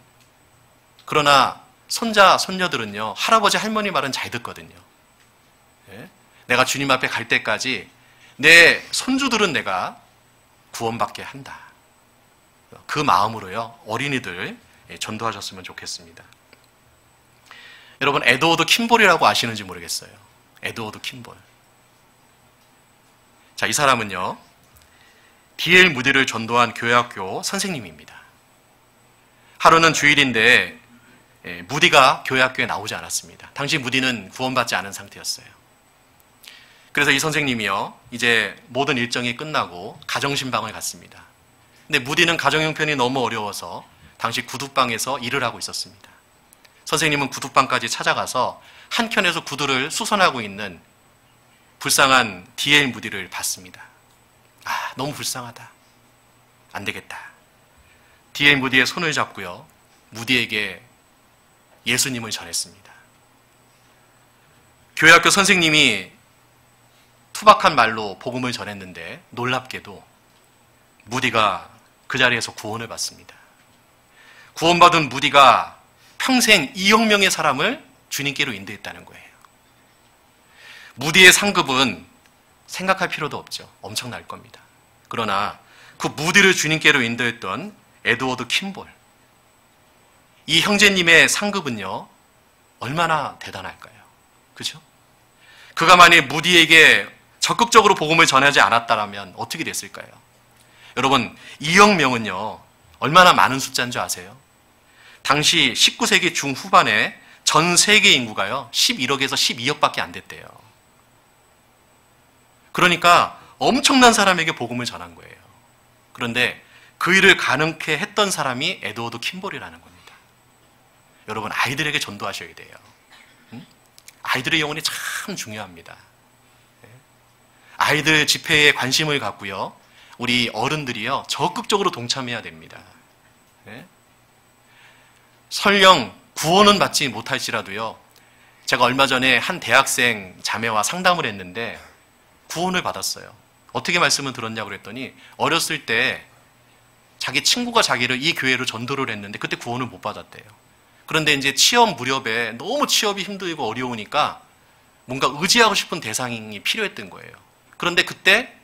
그러나 손자, 손녀들은요, 할아버지, 할머니 말은 잘 듣거든요. 예? 내가 주님 앞에 갈 때까지 내 손주들은 내가 구원받게 한다. 그 마음으로요, 어린이들 전도하셨으면 좋겠습니다. 여러분, 에드워드 킴볼이라고 아시는지 모르겠어요. 에드워드 킴볼. 자, 이 사람은요, D.L. 무디를 전도한 교회학교 선생님입니다. 하루는 주일인데 무디가 교회학교에 나오지 않았습니다. 당시 무디는 구원받지 않은 상태였어요. 그래서 이 선생님이요, 이제 모든 일정이 끝나고 가정신방을 갔습니다. 근데 무디는 가정 형편이 너무 어려워서 당시 구두방에서 일을 하고 있었습니다. 선생님은 구두방까지 찾아가서 한켠에서 구두를 수선하고 있는 불쌍한 D.L. 무디를 봤습니다. 아, 너무 불쌍하다. 안 되겠다. D.L. 무디의 손을 잡고요, 무디에게 예수님을 전했습니다. 교회학교 선생님이 투박한 말로 복음을 전했는데 놀랍게도 무디가 그 자리에서 구원을 받습니다. 구원받은 무디가 평생 2억 명의 사람을 주님께로 인도했다는 거예요. 무디의 상급은 생각할 필요도 없죠. 엄청날 겁니다. 그러나 그 무디를 주님께로 인도했던 에드워드 킴볼, 이 형제님의 상급은요, 얼마나 대단할까요? 그죠? 그가 만약 무디에게 적극적으로 복음을 전하지 않았다면 어떻게 됐을까요? 여러분, 2억 명은요, 얼마나 많은 숫자인 줄 아세요? 당시 19세기 중후반에 전 세계 인구가요, 11억에서 12억밖에 안 됐대요. 그러니까 엄청난 사람에게 복음을 전한 거예요. 그런데 그 일을 가능케 했던 사람이 에드워드 킴볼이라는 겁니다. 여러분, 아이들에게 전도하셔야 돼요. 아이들의 영혼이 참 중요합니다. 아이들 집회에 관심을 갖고요, 우리 어른들이요, 적극적으로 동참해야 됩니다. 설령 구원은 받지 못할지라도요, 제가 얼마 전에 한 대학생 자매와 상담을 했는데 구원을 받았어요. 어떻게 말씀을 들었냐고 그랬더니 어렸을 때 자기 친구가 자기를 이 교회로 전도를 했는데 그때 구원을 못 받았대요. 그런데 이제 취업 무렵에 너무 취업이 힘들고 어려우니까 뭔가 의지하고 싶은 대상이 필요했던 거예요. 그런데 그때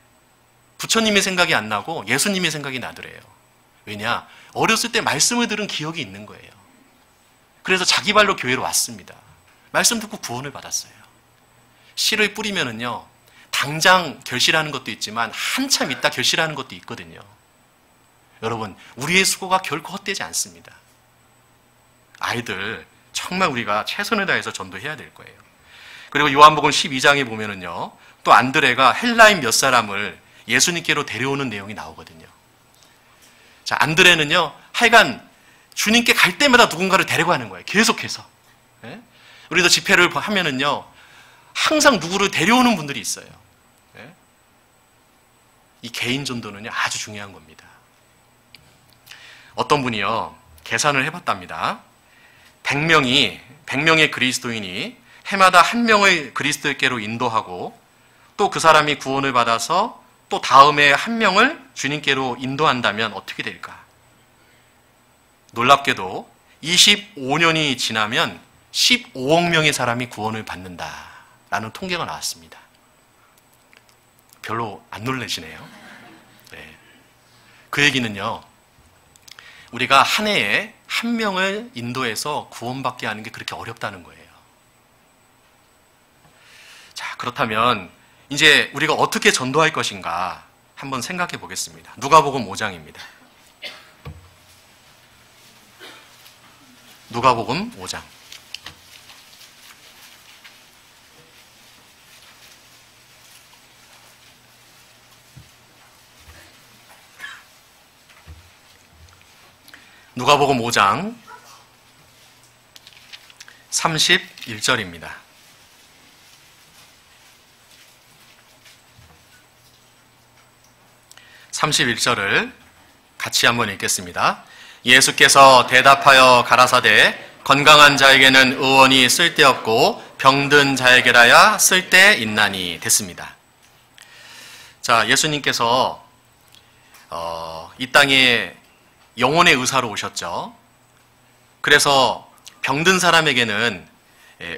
부처님의 생각이 안 나고 예수님의 생각이 나더래요. 왜냐? 어렸을 때 말씀을 들은 기억이 있는 거예요. 그래서 자기 발로 교회로 왔습니다. 말씀 듣고 구원을 받았어요. 씨를 뿌리면은요, 당장 결실하는 것도 있지만 한참 있다 결실하는 것도 있거든요. 여러분, 우리의 수고가 결코 헛되지 않습니다. 아이들 정말 우리가 최선을 다해서 전도해야 될 거예요. 그리고 요한복음 12장에 보면은요, 또 안드레가 헬라인 몇 사람을 예수님께로 데려오는 내용이 나오거든요. 자, 안드레는요, 하여간 주님께 갈 때마다 누군가를 데려가는 거예요. 계속해서. 예? 우리도 집회를 하면은요, 항상 누구를 데려오는 분들이 있어요. 예? 이 개인 전도는요, 아주 중요한 겁니다. 어떤 분이요, 계산을 해봤답니다. 100명의 그리스도인이 해마다 한 명을 그리스도께로 인도하고 또 그 사람이 구원을 받아서 또 다음에 한 명을 주님께로 인도한다면 어떻게 될까? 놀랍게도 25년이 지나면 15억 명의 사람이 구원을 받는다라는 통계가 나왔습니다. 별로 안 놀라시네요. 네. 그 얘기는요, 우리가 한 해에 한 명을 인도해서 구원받게 하는 게 그렇게 어렵다는 거예요. 자, 그렇다면 이제 우리가 어떻게 전도할 것인가 한번 생각해 보겠습니다. 누가복음 5장입니다. 누가복음 5장. 누가복음 5장 31절입니다. 31절을 같이 한번 읽겠습니다. 예수께서 대답하여 가라사대 건강한 자에게는 의원이 쓸데없고 병든 자에게라야 쓸데있나니 됐습니다. 자, 예수님께서 이 땅에 영혼의 의사로 오셨죠. 그래서 병든 사람에게는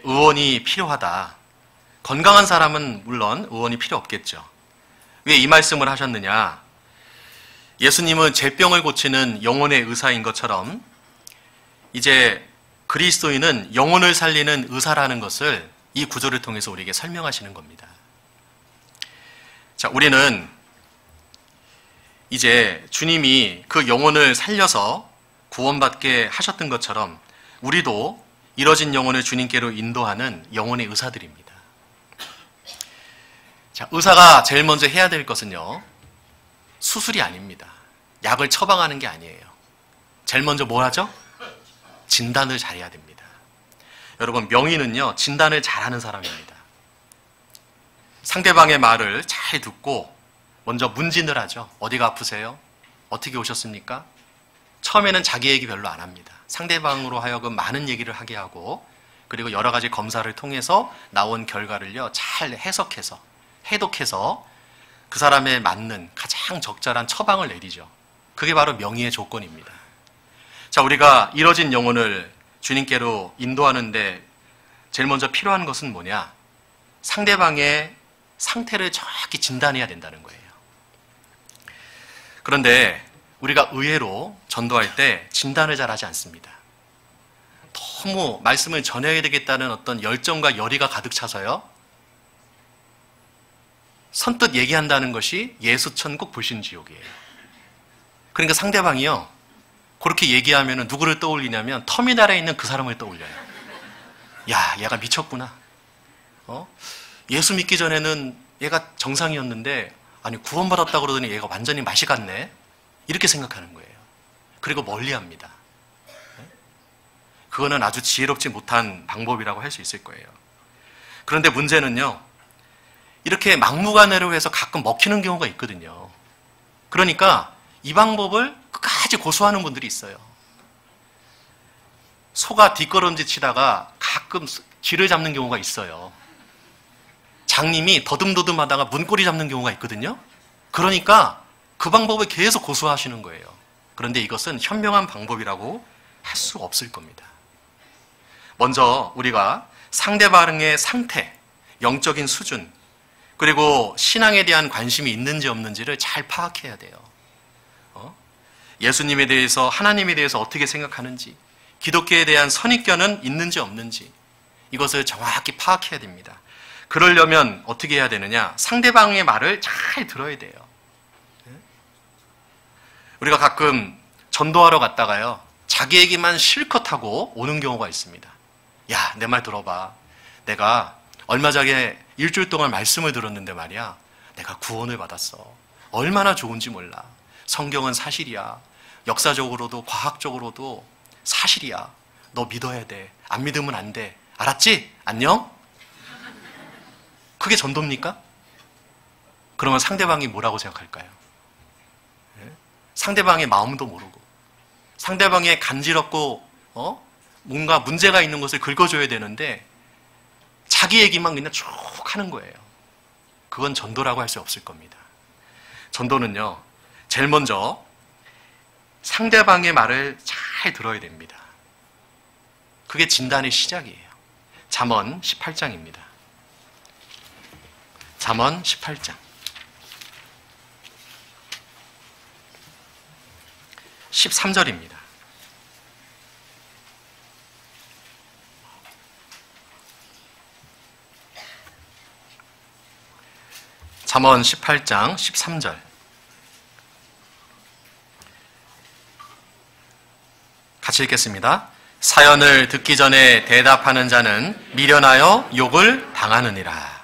의원이 필요하다. 건강한 사람은 물론 의원이 필요 없겠죠. 왜 이 말씀을 하셨느냐? 예수님은 질병을 고치는 영혼의 의사인 것처럼 이제 그리스도인은 영혼을 살리는 의사라는 것을 이 구절을 통해서 우리에게 설명하시는 겁니다. 자, 우리는 이제 주님이 그 영혼을 살려서 구원받게 하셨던 것처럼 우리도 이뤄진 영혼을 주님께로 인도하는 영혼의 의사들입니다. 자, 의사가 제일 먼저 해야 될 것은요, 수술이 아닙니다. 약을 처방하는 게 아니에요. 제일 먼저 뭘 하죠? 진단을 잘해야 됩니다. 여러분, 명의는요, 진단을 잘하는 사람입니다. 상대방의 말을 잘 듣고 먼저 문진을 하죠. 어디가 아프세요? 어떻게 오셨습니까? 처음에는 자기 얘기 별로 안 합니다. 상대방으로 하여금 많은 얘기를 하게 하고, 그리고 여러 가지 검사를 통해서 나온 결과를요, 잘 해석해서, 해독해서 그 사람에 맞는 가장 적절한 처방을 내리죠. 그게 바로 명의의 조건입니다. 자, 우리가 이뤄진 영혼을 주님께로 인도하는데 제일 먼저 필요한 것은 뭐냐? 상대방의 상태를 정확히 진단해야 된다는 거예요. 그런데 우리가 의외로 전도할 때 진단을 잘 하지 않습니다. 너무 말씀을 전해야 되겠다는 어떤 열정과 열의가 가득 차서요, 선뜻 얘기한다는 것이 예수천국 불신지옥이에요. 그러니까 상대방이요, 그렇게 얘기하면 누구를 떠올리냐면 터미널에 있는 그 사람을 떠올려요. 야, 얘가 미쳤구나. 예수 믿기 전에는 얘가 정상이었는데, 아니 구원받았다고 그러더니 얘가 완전히 맛이 갔네. 이렇게 생각하는 거예요. 그리고 멀리합니다. 그거는 아주 지혜롭지 못한 방법이라고 할 수 있을 거예요. 그런데 문제는요, 이렇게 막무가내로 해서 가끔 먹히는 경우가 있거든요. 그러니까 이 방법을 끝까지 고수하는 분들이 있어요. 소가 뒷걸음질 치다가 가끔 쥐를 잡는 경우가 있어요. 장님이 더듬더듬 하다가 문고리 잡는 경우가 있거든요. 그러니까 그 방법을 계속 고수하시는 거예요. 그런데 이것은 현명한 방법이라고 할 수 없을 겁니다. 먼저 우리가 상대방의 상태, 영적인 수준, 그리고 신앙에 대한 관심이 있는지 없는지를 잘 파악해야 돼요. 예수님에 대해서, 하나님에 대해서 어떻게 생각하는지, 기독교에 대한 선입견은 있는지 없는지, 이것을 정확히 파악해야 됩니다. 그러려면 어떻게 해야 되느냐? 상대방의 말을 잘 들어야 돼요. 우리가 가끔 전도하러 갔다가요, 자기 얘기만 실컷 하고 오는 경우가 있습니다. 야, 내 말 들어봐. 내가 얼마 전에 일주일 동안 말씀을 들었는데 말이야, 내가 구원을 받았어. 얼마나 좋은지 몰라. 성경은 사실이야. 역사적으로도 과학적으로도 사실이야. 너 믿어야 돼. 안 믿으면 안 돼. 알았지? 안녕? 그게 전도입니까? 그러면 상대방이 뭐라고 생각할까요? 상대방의 마음도 모르고, 상대방의 간지럽고 뭔가 문제가 있는 것을 긁어줘야 되는데 자기 얘기만 그냥 쭉 하는 거예요. 그건 전도라고 할 수 없을 겁니다. 전도는요, 제일 먼저 상대방의 말을 잘 들어야 됩니다. 그게 진단의 시작이에요. 잠언 18장입니다. 잠언 18장 13절입니다. 잠언 18장 13절. 같이 읽겠습니다. 사연을 듣기 전에 대답하는 자는 미련하여 욕을 당하느니라.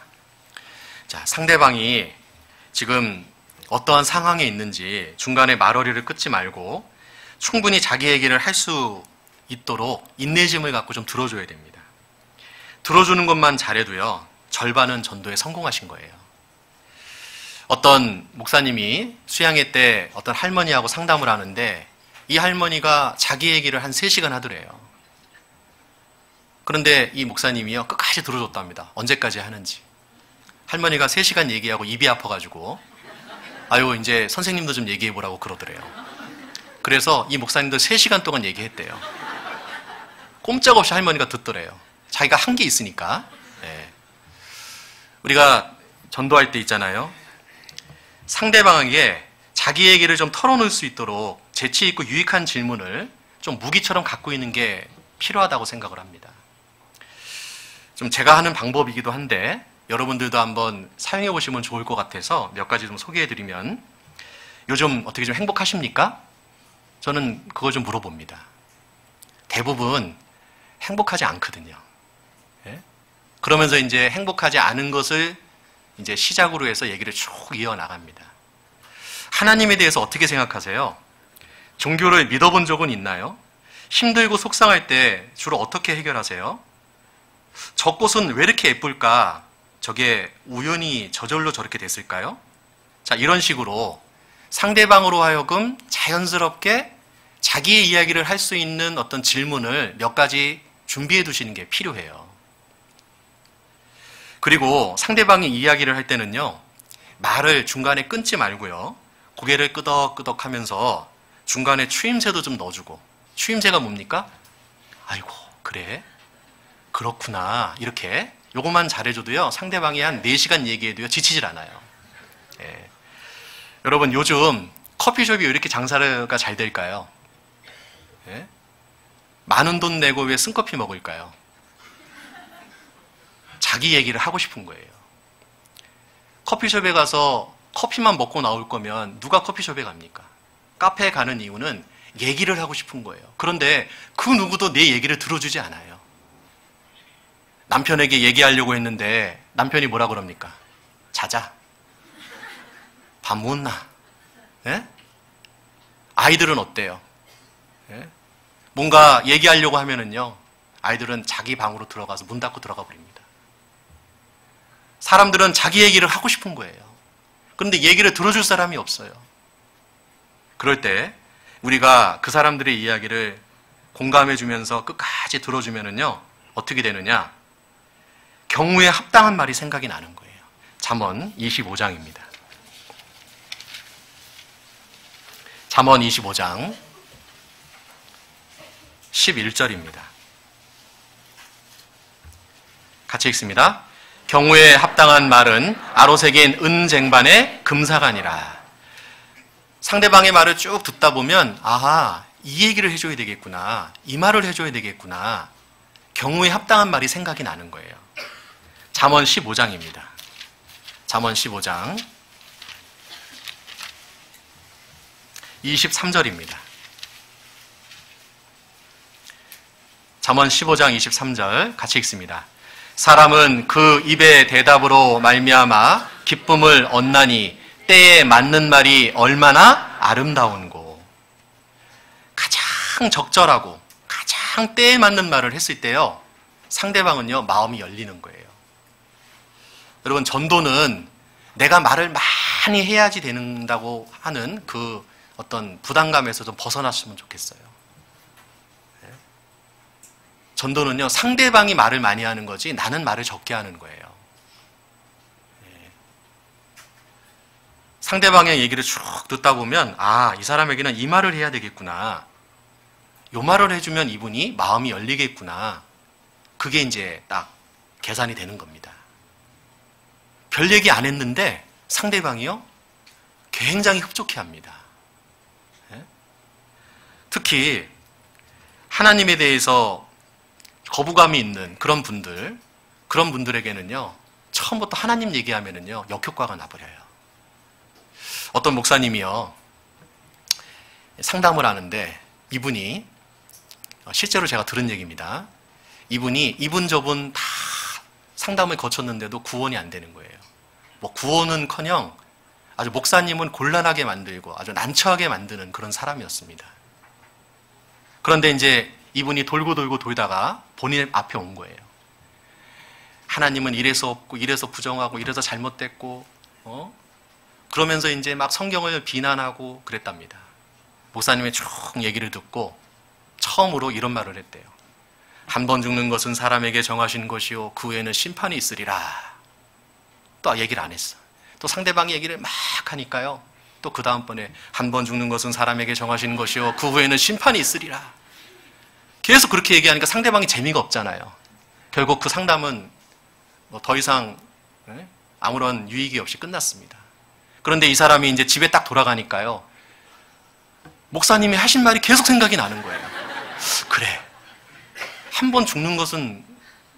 자, 상대방이 지금 어떠한 상황에 있는지 중간에 말어리를 끊지 말고 충분히 자기 얘기를 할 수 있도록 인내심을 갖고 좀 들어줘야 됩니다. 들어주는 것만 잘해도요, 절반은 전도에 성공하신 거예요. 어떤 목사님이 수양회 때 어떤 할머니하고 상담을 하는데 이 할머니가 자기 얘기를 한 3시간 하더래요. 그런데 이 목사님이요, 끝까지 들어줬답니다. 언제까지 하는지. 할머니가 3시간 얘기하고 입이 아파가지고 아유, 이제 선생님도 좀 얘기해보라고 그러더래요. 그래서 이 목사님도 3시간 동안 얘기했대요. 꼼짝없이 할머니가 듣더래요. 자기가 한 게 있으니까. 네. 우리가 전도할 때 있잖아요. 상대방에게 자기 얘기를 좀 털어놓을 수 있도록 재치 있고 유익한 질문을 좀 무기처럼 갖고 있는 게 필요하다고 생각을 합니다. 좀 제가 하는 방법이기도 한데 여러분들도 한번 사용해 보시면 좋을 것 같아서 몇 가지 좀 소개해 드리면, 요즘 어떻게 좀 행복하십니까? 저는 그걸 좀 물어봅니다. 대부분 행복하지 않거든요. 예? 그러면서 이제 행복하지 않은 것을 이제 시작으로 해서 얘기를 쭉 이어나갑니다. 하나님에 대해서 어떻게 생각하세요? 종교를 믿어본 적은 있나요? 힘들고 속상할 때 주로 어떻게 해결하세요? 저 꽃은 왜 이렇게 예쁠까? 저게 우연히 저절로 저렇게 됐을까요? 자, 이런 식으로 상대방으로 하여금 자연스럽게 자기의 이야기를 할 수 있는 어떤 질문을 몇 가지 준비해 두시는 게 필요해요. 그리고 상대방이 이야기를 할 때는요, 말을 중간에 끊지 말고요, 고개를 끄덕끄덕 하면서 중간에 추임새도 좀 넣어주고. 추임새가 뭡니까? 아이고, 그래? 그렇구나. 이렇게 요것만 잘해줘도요, 상대방이 한 4시간 얘기해도요, 지치질 않아요. 예. 여러분, 요즘 커피숍이 왜 이렇게 장사가 잘 될까요? 예? 많은 돈 내고 왜 쓴커피 먹을까요? 자기 얘기를 하고 싶은 거예요. 커피숍에 가서 커피만 먹고 나올 거면 누가 커피숍에 갑니까? 카페에 가는 이유는 얘기를 하고 싶은 거예요. 그런데 그 누구도 내 얘기를 들어주지 않아요. 남편에게 얘기하려고 했는데 남편이 뭐라 그럽니까? 자자. 밥 못 나. 예? 아이들은 어때요? 예? 뭔가 얘기하려고 하면은요, 아이들은 자기 방으로 들어가서 문 닫고 들어가 버립니다. 사람들은 자기 얘기를 하고 싶은 거예요. 그런데 얘기를 들어줄 사람이 없어요. 그럴 때 우리가 그 사람들의 이야기를 공감해 주면서 끝까지 들어주면은요, 어떻게 되느냐? 경우에 합당한 말이 생각이 나는 거예요. 잠언 25장입니다. 잠언 25장 11절입니다. 같이 읽습니다. 경우에 합당한 말은 아로새긴 은쟁반의 금사가니라. 상대방의 말을 쭉 듣다 보면, 아하, 이 얘기를 해줘야 되겠구나, 이 말을 해줘야 되겠구나, 경우에 합당한 말이 생각이 나는 거예요. 잠언 15장입니다. 잠언 15장 23절입니다. 잠언 15장 23절 같이 읽습니다. 사람은 그 입의 대답으로 말미암아 기쁨을 얻나니 때에 맞는 말이 얼마나 아름다운고. 가장 적절하고 가장 때에 맞는 말을 했을 때요, 상대방은요, 마음이 열리는 거예요. 여러분, 전도는 내가 말을 많이 해야지 된다고 하는 그 어떤 부담감에서 좀 벗어났으면 좋겠어요. 전도는요, 상대방이 말을 많이 하는 거지 나는 말을 적게 하는 거예요. 상대방의 얘기를 쭉 듣다 보면, 아, 이 사람에게는 이 말을 해야 되겠구나, 이 말을 해주면 이분이 마음이 열리겠구나, 그게 이제 딱 계산이 되는 겁니다. 별 얘기 안 했는데 상대방이요, 굉장히 흡족해합니다. 특히 하나님에 대해서 거부감이 있는 그런 분들에게는요, 처음부터 하나님 얘기하면은요, 역효과가 나버려요. 어떤 목사님이요, 상담을 하는데, 이분이, 실제로 제가 들은 얘기입니다. 이분이 이분 저분 다 상담을 거쳤는데도 구원이 안 되는 거예요. 뭐 구원은커녕 아주 목사님은 곤란하게 만들고 아주 난처하게 만드는 그런 사람이었습니다. 그런데 이제 이분이 돌고 돌다가 본인 앞에 온 거예요. 하나님은 이래서 없고, 이래서 부정하고, 이래서 잘못됐고, 그러면서 이제 막 성경을 비난하고 그랬답니다. 목사님의 쭉 얘기를 듣고 처음으로 이런 말을 했대요. 한 번 죽는 것은 사람에게 정하신 것이요, 그 후에는 심판이 있으리라. 또 얘기를 안 했어. 또 상대방이 얘기를 막 하니까요, 또 그 다음번에 한 번 죽는 것은 사람에게 정하신 것이요, 그 후에는 심판이 있으리라. 계속 그렇게 얘기하니까 상대방이 재미가 없잖아요. 결국 그 상담은 뭐 더 이상 아무런 유익이 없이 끝났습니다. 그런데 이 사람이 이제 집에 딱 돌아가니까요, 목사님이 하신 말이 계속 생각이 나는 거예요. 그래, 한 번 죽는 것은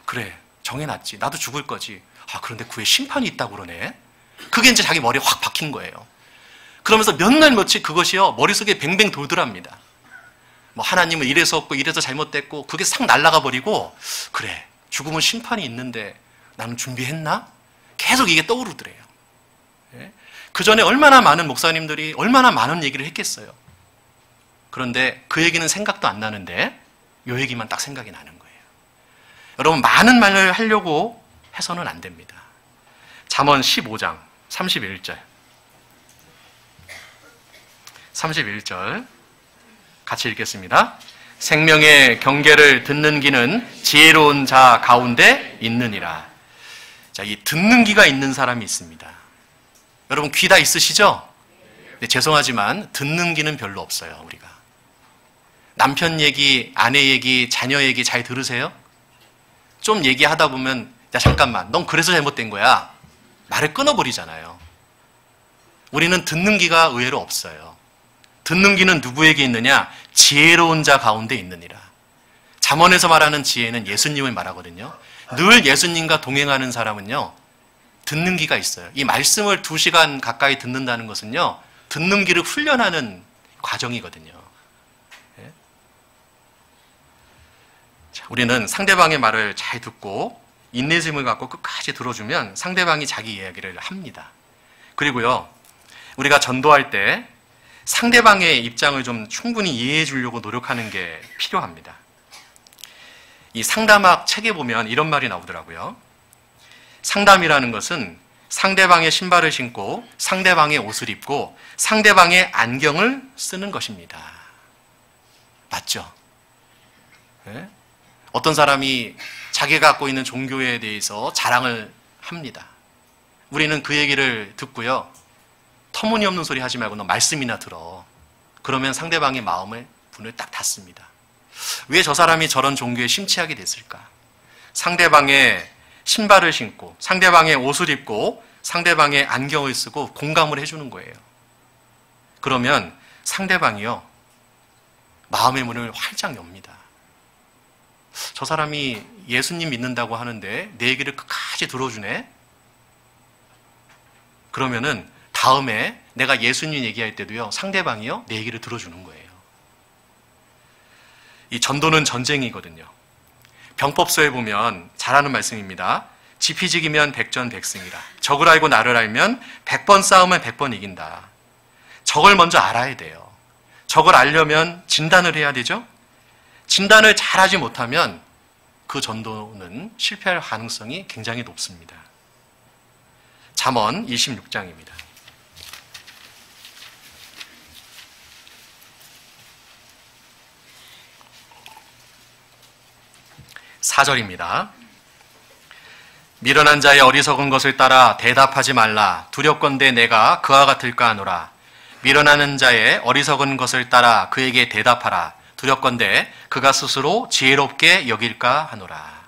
그래, 정해놨지. 나도 죽을 거지. 아, 그런데 그 후에 심판이 있다고 그러네. 그게 이제 자기 머리에 확 박힌 거예요. 그러면서 몇 날 며칠 그것이요, 머릿속에 뱅뱅 돌더랍니다. 뭐 하나님은 이래서 없고 이래서 잘못됐고, 그게 싹 날아가 버리고, 그래, 죽음은 심판이 있는데 나는 준비했나? 계속 이게 떠오르더래요. 예? 그 전에 얼마나 많은 목사님들이 얼마나 많은 얘기를 했겠어요. 그런데 그 얘기는 생각도 안 나는데 이 얘기만 딱 생각이 나는 거예요. 여러분, 많은 말을 하려고 해서는 안 됩니다. 잠언 15장 31절 31절 같이 읽겠습니다. 생명의 경계를 듣는 귀는 지혜로운 자 가운데 있느니라. 자, 이 듣는 귀가 있는 사람이 있습니다. 여러분, 귀 다 있으시죠? 네, 죄송하지만 듣는 귀는 별로 없어요. 우리가 남편 얘기, 아내 얘기, 자녀 얘기 잘 들으세요? 좀 얘기하다 보면, 야, 잠깐만, 넌 그래서 잘못된 거야, 말을 끊어버리잖아요. 우리는 듣는 귀가 의외로 없어요. 듣는 귀는 누구에게 있느냐? 지혜로운 자 가운데 있느니라. 잠언에서 말하는 지혜는 예수님을 말하거든요. 늘 예수님과 동행하는 사람은요, 듣는 귀가 있어요. 이 말씀을 2시간 가까이 듣는다는 것은요, 듣는 귀를 훈련하는 과정이거든요. 예? 자, 우리는 상대방의 말을 잘 듣고 인내심을 갖고 끝까지 들어주면 상대방이 자기 이야기를 합니다. 그리고요, 우리가 전도할 때 상대방의 입장을 좀 충분히 이해해 주려고 노력하는 게 필요합니다. 이 상담학 책에 보면 이런 말이 나오더라고요. 상담이라는 것은 상대방의 신발을 신고 상대방의 옷을 입고 상대방의 안경을 쓰는 것입니다. 맞죠? 네? 어떤 사람이 자기가 갖고 있는 종교에 대해서 자랑을 합니다. 우리는 그 얘기를 듣고요, 터무니없는 소리 하지 말고 너 말씀이나 들어. 그러면 상대방의 마음을, 문을 딱 닫습니다. 왜 저 사람이 저런 종교에 심취하게 됐을까? 상대방의 신발을 신고 상대방의 옷을 입고 상대방의 안경을 쓰고 공감을 해주는 거예요. 그러면 상대방이요, 마음의 문을 활짝 엽니다. 저 사람이 예수님 믿는다고 하는데 내 얘기를 끝까지 들어주네? 그러면은 다음에 내가 예수님 얘기할 때도요, 상대방이요, 내 얘기를 들어주는 거예요. 이 전도는 전쟁이거든요. 병법서에 보면 잘하는 말씀입니다. 지피지기면 백전백승이라. 적을 알고 나를 알면 100번 싸우면 100번 이긴다. 적을 먼저 알아야 돼요. 적을 알려면 진단을 해야 되죠. 진단을 잘하지 못하면 그 전도는 실패할 가능성이 굉장히 높습니다. 잠언 26장입니다. 4절입니다. 미련한 자의 어리석은 것을 따라 대답하지 말라. 두렵건대 내가 그와 같을까 하노라. 미련하는 자의 어리석은 것을 따라 그에게 대답하라. 두렵건대 그가 스스로 지혜롭게 여길까 하노라.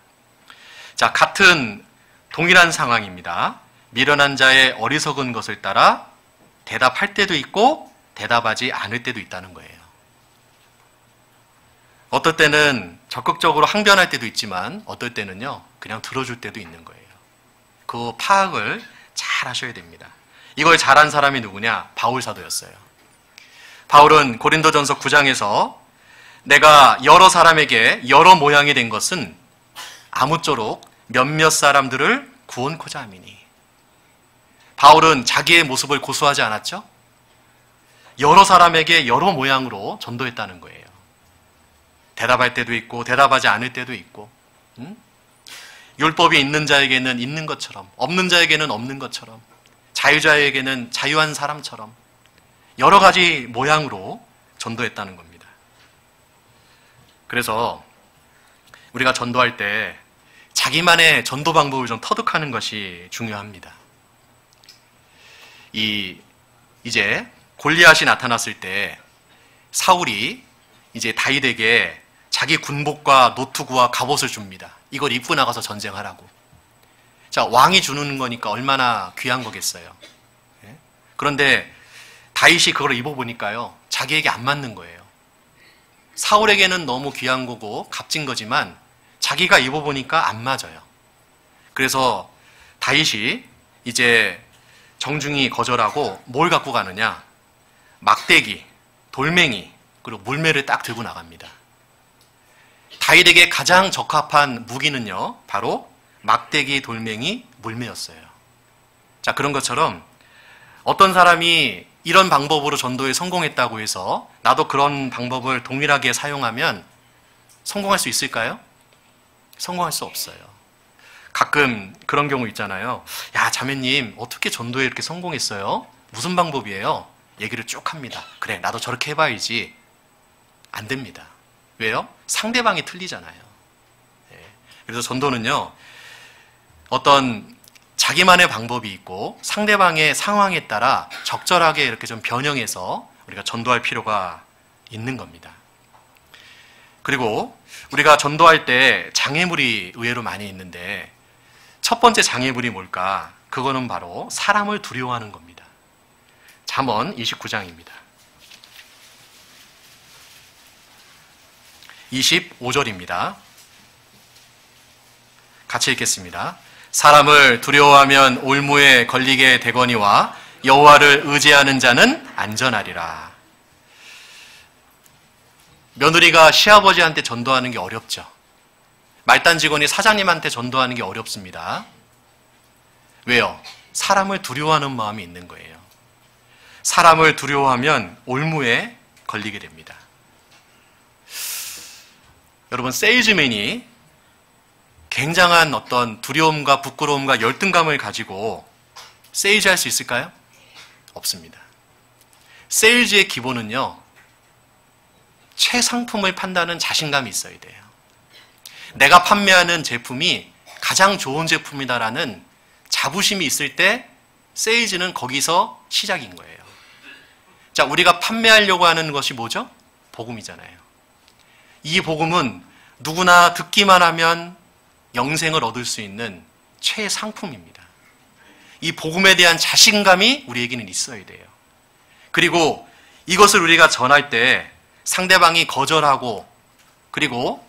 자, 같은 동일한 상황입니다. 미련한 자의 어리석은 것을 따라 대답할 때도 있고 대답하지 않을 때도 있다는 거예요. 어떨 때는 적극적으로 항변할 때도 있지만 어떨 때는요, 그냥 들어줄 때도 있는 거예요. 그 파악을 잘 하셔야 됩니다. 이걸 잘한 사람이 누구냐? 바울 사도였어요. 바울은 고린도전서 9장에서 내가 여러 사람에게 여러 모양이 된 것은 아무쪼록 몇몇 사람들을 구원코자 함이니. 바울은 자기의 모습을 고수하지 않았죠? 여러 사람에게 여러 모양으로 전도했다는 거예요. 대답할 때도 있고 대답하지 않을 때도 있고, 율법이 있는 자에게는 있는 것처럼, 없는 자에게는 없는 것처럼, 자유자에게는 자유한 사람처럼 여러 가지 모양으로 전도했다는 겁니다. 그래서 우리가 전도할 때 자기만의 전도 방법을 좀 터득하는 것이 중요합니다. 이제 골리앗이 나타났을 때 사울이 이제 다윗에게 자기 군복과 노투구와 갑옷을 줍니다. 이걸 입고 나가서 전쟁하라고. 자, 왕이 주는 거니까 얼마나 귀한 거겠어요. 예? 그런데 다윗이 그걸 입어보니까요, 자기에게 안 맞는 거예요. 사울에게는 너무 귀한 거고 값진 거지만 자기가 입어보니까 안 맞아요. 그래서 다윗이 이제 정중히 거절하고 뭘 갖고 가느냐? 막대기, 돌멩이, 그리고 물매를 딱 들고 나갑니다. 다윗에게 가장 적합한 무기는요, 바로 막대기, 돌멩이, 물매였어요. 자, 그런 것처럼 어떤 사람이 이런 방법으로 전도에 성공했다고 해서 나도 그런 방법을 동일하게 사용하면 성공할 수 있을까요? 성공할 수 없어요. 가끔 그런 경우 있잖아요. 야, 자매님, 어떻게 전도에 이렇게 성공했어요? 무슨 방법이에요? 얘기를 쭉 합니다. 그래, 나도 저렇게 해봐야지. 안 됩니다. 왜요? 상대방이 틀리잖아요. 그래서 전도는요, 어떤 자기만의 방법이 있고 상대방의 상황에 따라 적절하게 이렇게 좀 변형해서 우리가 전도할 필요가 있는 겁니다. 그리고 우리가 전도할 때 장애물이 의외로 많이 있는데 첫 번째 장애물이 뭘까? 그거는 바로 사람을 두려워하는 겁니다. 잠언 29장입니다. 25절입니다. 같이 읽겠습니다. 사람을 두려워하면 올무에 걸리게 되거니와 여호와를 의지하는 자는 안전하리라. 며느리가 시아버지한테 전도하는 게 어렵죠. 말단 직원이 사장님한테 전도하는 게 어렵습니다. 왜요? 사람을 두려워하는 마음이 있는 거예요. 사람을 두려워하면 올무에 걸리게 됩니다. 여러분, 세일즈맨이 굉장한 어떤 두려움과 부끄러움과 열등감을 가지고 세일즈할 수 있을까요? 없습니다. 세일즈의 기본은요, 최상품을 판다는 자신감이 있어야 돼요. 내가 판매하는 제품이 가장 좋은 제품이다라는 자부심이 있을 때 세일즈는 거기서 시작인 거예요. 자, 우리가 판매하려고 하는 것이 뭐죠? 복음이잖아요. 이 복음은 누구나 듣기만 하면 영생을 얻을 수 있는 최상품입니다. 이 복음에 대한 자신감이 우리에게는 있어야 돼요. 그리고 이것을 우리가 전할 때 상대방이 거절하고 그리고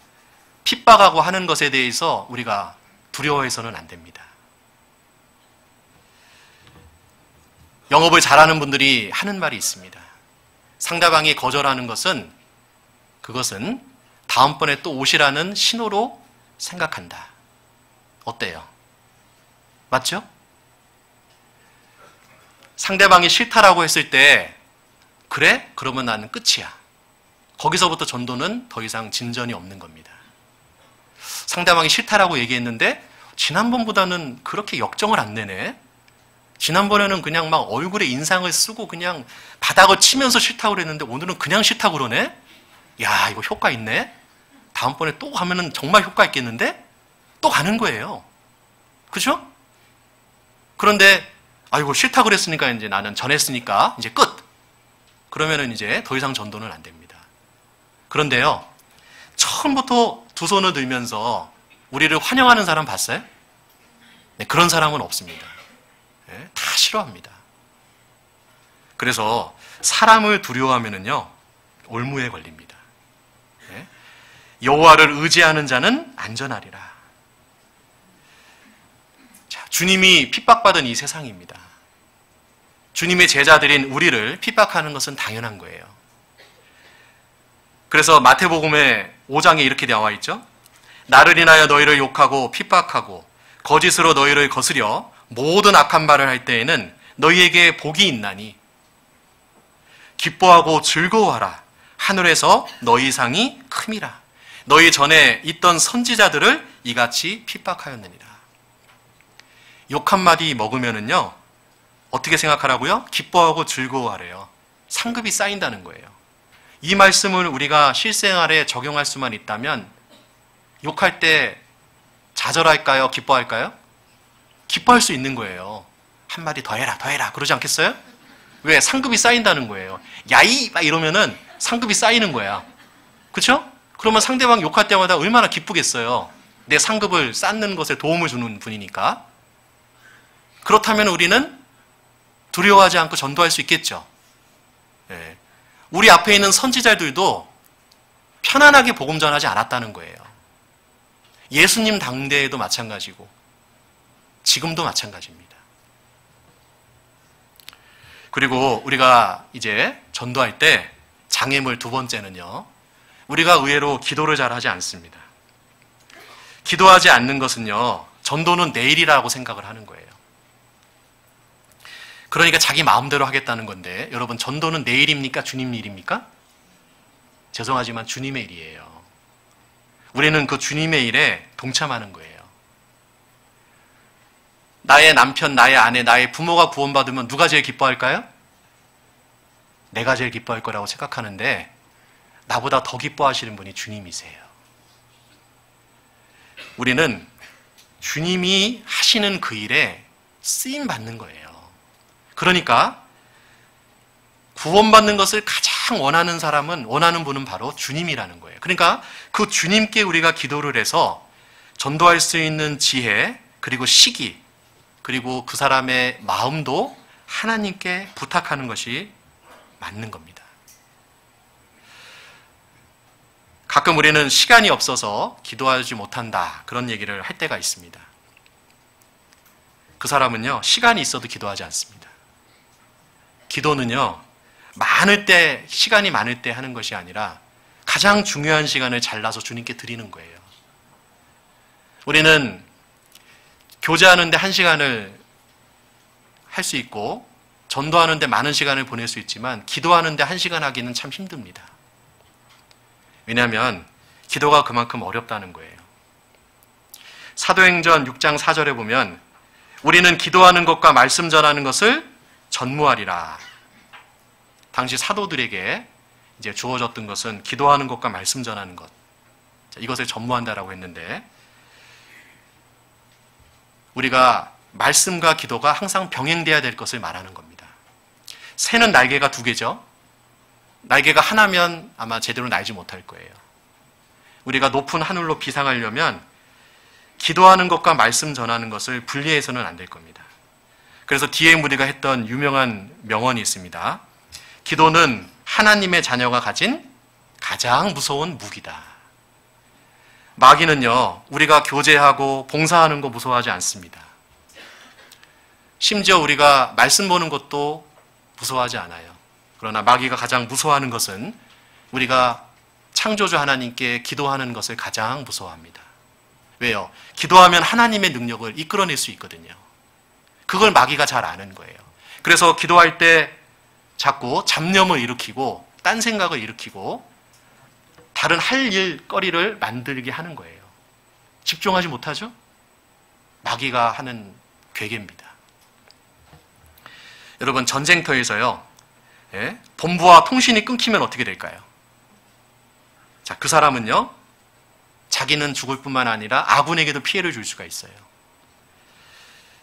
핍박하고 하는 것에 대해서 우리가 두려워해서는 안 됩니다. 영업을 잘하는 분들이 하는 말이 있습니다. 상대방이 거절하는 것은 그것은 다음번에 또 오시라는 신호로 생각한다. 어때요? 맞죠? 상대방이 싫다라고 했을 때 그래? 그러면 나는 끝이야. 거기서부터 전도는 더 이상 진전이 없는 겁니다. 상대방이 싫다라고 얘기했는데 지난번보다는 그렇게 역정을 안 내네. 지난번에는 그냥 막 얼굴에 인상을 쓰고 그냥 바닥을 치면서 싫다고 그랬는데 오늘은 그냥 싫다고 그러네? 야, 이거 효과 있네? 다음번에 또 가면은 정말 효과 있겠는데? 또 가는 거예요. 그죠? 그런데 아이고 싫다 그랬으니까 이제 나는 전했으니까 이제 끝. 그러면은 이제 더 이상 전도는 안 됩니다. 그런데요, 처음부터 두 손을 들면서 우리를 환영하는 사람 봤어요? 네, 그런 사람은 없습니다. 네, 다 싫어합니다. 그래서 사람을 두려워하면은요, 올무에 걸립니다. 네, 여호와를 의지하는 자는 안전하리라. 자, 주님이 핍박받은 이 세상입니다. 주님의 제자들인 우리를 핍박하는 것은 당연한 거예요. 그래서 마태복음의 5장에 이렇게 나와 있죠. 나를 인하여 너희를 욕하고 핍박하고 거짓으로 너희를 거스려 모든 악한 말을 할 때에는 너희에게 복이 있나니 기뻐하고 즐거워하라. 하늘에서 너희 상이 큼이라. 너희 전에 있던 선지자들을 이같이 핍박하였느니라. 욕 한마디 먹으면은요, 어떻게 생각하라고요? 기뻐하고 즐거워하래요. 상급이 쌓인다는 거예요. 이 말씀을 우리가 실생활에 적용할 수만 있다면 욕할 때 좌절할까요? 기뻐할까요? 기뻐할 수 있는 거예요. 한마디 더 해라, 더 해라. 그러지 않겠어요? 왜? 상급이 쌓인다는 거예요. 야이! 막 이러면은 상급이 쌓이는 거야. 그렇죠? 그러면 상대방 욕할 때마다 얼마나 기쁘겠어요. 내 상급을 쌓는 것에 도움을 주는 분이니까. 그렇다면 우리는 두려워하지 않고 전도할 수 있겠죠. 예. 우리 앞에 있는 선지자들도 편안하게 복음 전하지 않았다는 거예요. 예수님 당대에도 마찬가지고 지금도 마찬가지입니다. 그리고 우리가 이제 전도할 때 장애물 두 번째는요, 우리가 의외로 기도를 잘 하지 않습니다. 기도하지 않는 것은요, 전도는 내일이라고 생각을 하는 거예요. 그러니까 자기 마음대로 하겠다는 건데, 여러분, 전도는 내일입니까? 주님 일입니까? 죄송하지만 주님의 일이에요. 우리는 그 주님의 일에 동참하는 거예요. 나의 남편, 나의 아내, 나의 부모가 구원받으면 누가 제일 기뻐할까요? 내가 제일 기뻐할 거라고 생각하는데 나보다 더 기뻐하시는 분이 주님이세요. 우리는 주님이 하시는 그 일에 쓰임 받는 거예요. 그러니까 구원받는 것을 가장 원하는 분은 바로 주님이라는 거예요. 그러니까 그 주님께 우리가 기도를 해서 전도할 수 있는 지혜, 그리고 시기, 그리고 그 사람의 마음도 하나님께 부탁하는 것이 맞는 겁니다. 가끔 우리는 시간이 없어서 기도하지 못한다, 그런 얘기를 할 때가 있습니다. 그 사람은요, 시간이 있어도 기도하지 않습니다. 기도는요, 시간이 많을 때 하는 것이 아니라 가장 중요한 시간을 잘라서 주님께 드리는 거예요. 우리는 교제하는데 1시간을 할 수 있고 전도하는데 많은 시간을 보낼 수 있지만 기도하는데 1시간 하기는 참 힘듭니다. 왜냐하면 기도가 그만큼 어렵다는 거예요. 사도행전 6장 4절에 보면 우리는 기도하는 것과 말씀 전하는 것을 전무하리라. 당시 사도들에게 이제 주어졌던 것은 기도하는 것과 말씀 전하는 것, 이것을 전무한다라고 했는데, 우리가 말씀과 기도가 항상 병행돼야 될 것을 말하는 겁니다. 새는 날개가 2개죠. 날개가 하나면 아마 제대로 날지 못할 거예요. 우리가 높은 하늘로 비상하려면 기도하는 것과 말씀 전하는 것을 분리해서는 안 될 겁니다. 그래서 뒤에 우리가 했던 유명한 명언이 있습니다. 기도는 하나님의 자녀가 가진 가장 무서운 무기다. 마귀는요, 우리가 교제하고 봉사하는 거 무서워하지 않습니다. 심지어 우리가 말씀 보는 것도 무서워하지 않아요. 그러나 마귀가 가장 무서워하는 것은 우리가 창조주 하나님께 기도하는 것을 가장 무서워합니다. 왜요? 기도하면 하나님의 능력을 이끌어낼 수 있거든요. 그걸 마귀가 잘 아는 거예요. 그래서 기도할 때 자꾸 잡념을 일으키고 딴 생각을 일으키고 다른 할 일거리를 만들게 하는 거예요. 집중하지 못하죠? 마귀가 하는 괴계입니다. 여러분, 전쟁터에서요, 본부와 통신이 끊기면 어떻게 될까요? 자, 그 사람은요, 자기는 죽을 뿐만 아니라 아군에게도 피해를 줄 수가 있어요.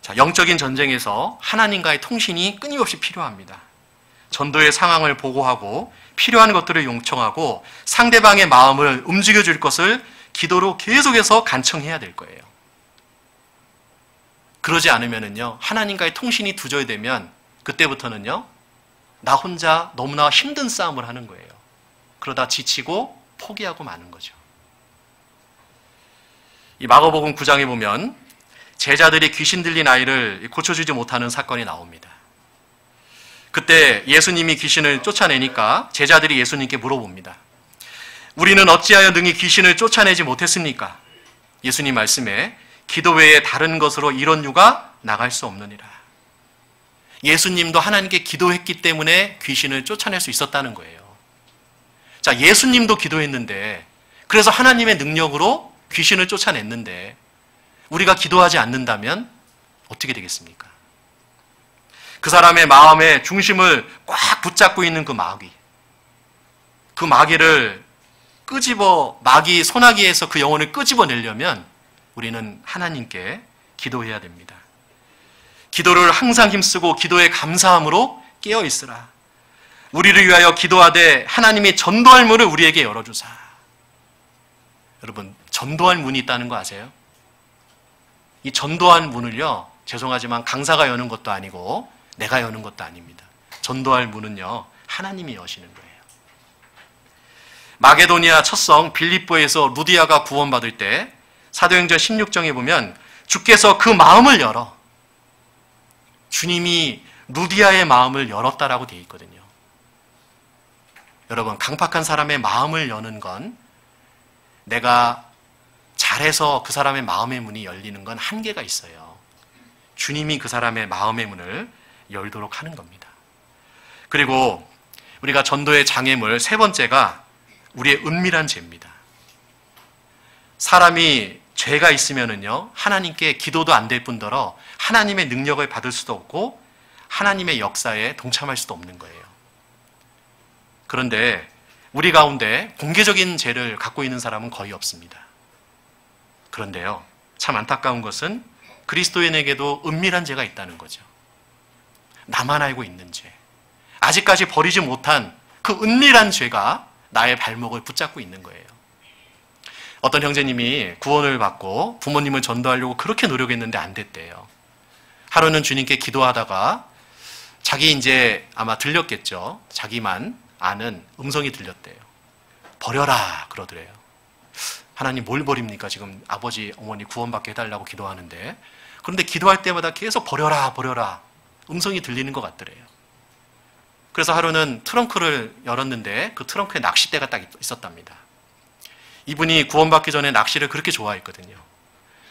자, 영적인 전쟁에서 하나님과의 통신이 끊임없이 필요합니다. 전도의 상황을 보고하고 필요한 것들을 요청하고 상대방의 마음을 움직여줄 것을 기도로 계속해서 간청해야 될 거예요. 그러지 않으면은요, 하나님과의 통신이 두절되면 그때부터는요, 나 혼자 너무나 힘든 싸움을 하는 거예요. 그러다 지치고 포기하고 마는 거죠. 이 마가복음 9장에 보면 제자들이 귀신 들린 아이를 고쳐주지 못하는 사건이 나옵니다. 그때 예수님이 귀신을 쫓아내니까 제자들이 예수님께 물어봅니다. 우리는 어찌하여 능히 귀신을 쫓아내지 못했습니까? 예수님 말씀에 기도 외에 다른 것으로 이런 유가 나갈 수 없느니라. 예수님도 하나님께 기도했기 때문에 귀신을 쫓아낼 수 있었다는 거예요. 자, 예수님도 기도했는데, 그래서 하나님의 능력으로 귀신을 쫓아냈는데 우리가 기도하지 않는다면 어떻게 되겠습니까? 그 사람의 마음의 중심을 꽉 붙잡고 있는 그 마귀를 마귀 소나기에서 그 영혼을 끄집어내려면 우리는 하나님께 기도해야 됩니다. 기도를 항상 힘쓰고 기도에 감사함으로 깨어있으라. 우리를 위하여 기도하되 하나님이 전도할 문을 우리에게 열어주사. 여러분, 전도할 문이 있다는 거 아세요? 이 전도할 문을요, 죄송하지만 강사가 여는 것도 아니고 내가 여는 것도 아닙니다. 전도할 문은요, 하나님이 여시는 거예요. 마게도니아 첫성 빌립보에서 루디아가 구원받을 때 사도행전 16장에 보면 주께서 그 마음을 열어, 주님이 루디아의 마음을 열었다라고 되어 있거든요. 여러분, 강팍한 사람의 마음을 여는 건, 내가 잘해서 그 사람의 마음의 문이 열리는 건 한계가 있어요. 주님이 그 사람의 마음의 문을 열도록 하는 겁니다. 그리고 우리가 전도의 장애물 세 번째가 우리의 은밀한 죄입니다. 사람이 죄가 있으면은요, 하나님께 기도도 안 될 뿐더러 하나님의 능력을 받을 수도 없고 하나님의 역사에 동참할 수도 없는 거예요. 그런데 우리 가운데 공개적인 죄를 갖고 있는 사람은 거의 없습니다. 그런데요, 참 안타까운 것은 그리스도인에게도 은밀한 죄가 있다는 거죠. 나만 알고 있는 죄, 아직까지 버리지 못한 그 은밀한 죄가 나의 발목을 붙잡고 있는 거예요. 어떤 형제님이 구원을 받고 부모님을 전도하려고 그렇게 노력했는데 안 됐대요. 하루는 주님께 기도하다가 자기 이제 아마 들렸겠죠. 자기만 아는 음성이 들렸대요. 버려라 그러더래요. 하나님 뭘 버립니까? 지금 아버지 어머니 구원받게 해달라고 기도하는데. 그런데 기도할 때마다 계속 버려라 버려라 음성이 들리는 것 같더래요. 그래서 하루는 트렁크를 열었는데 그 트렁크에 낚싯대가 딱 있었답니다. 이분이 구원받기 전에 낚시를 그렇게 좋아했거든요.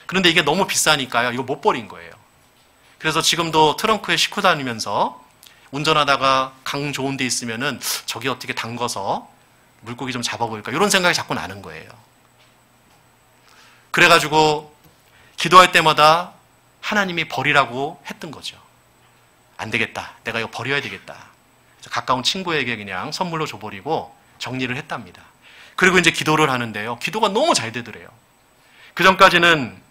그런데 이게 너무 비싸니까요, 이거 못 버린 거예요. 그래서 지금도 트렁크에 싣고 다니면서 운전하다가 강 좋은 데 있으면은 저기 어떻게 담궈서 물고기 좀 잡아볼까, 이런 생각이 자꾸 나는 거예요. 그래가지고 기도할 때마다 하나님이 버리라고 했던 거죠. 안 되겠다, 내가 이거 버려야 되겠다. 그래서 가까운 친구에게 그냥 선물로 줘버리고 정리를 했답니다. 그리고 이제 기도를 하는데요, 기도가 너무 잘 되더래요. 그 전까지는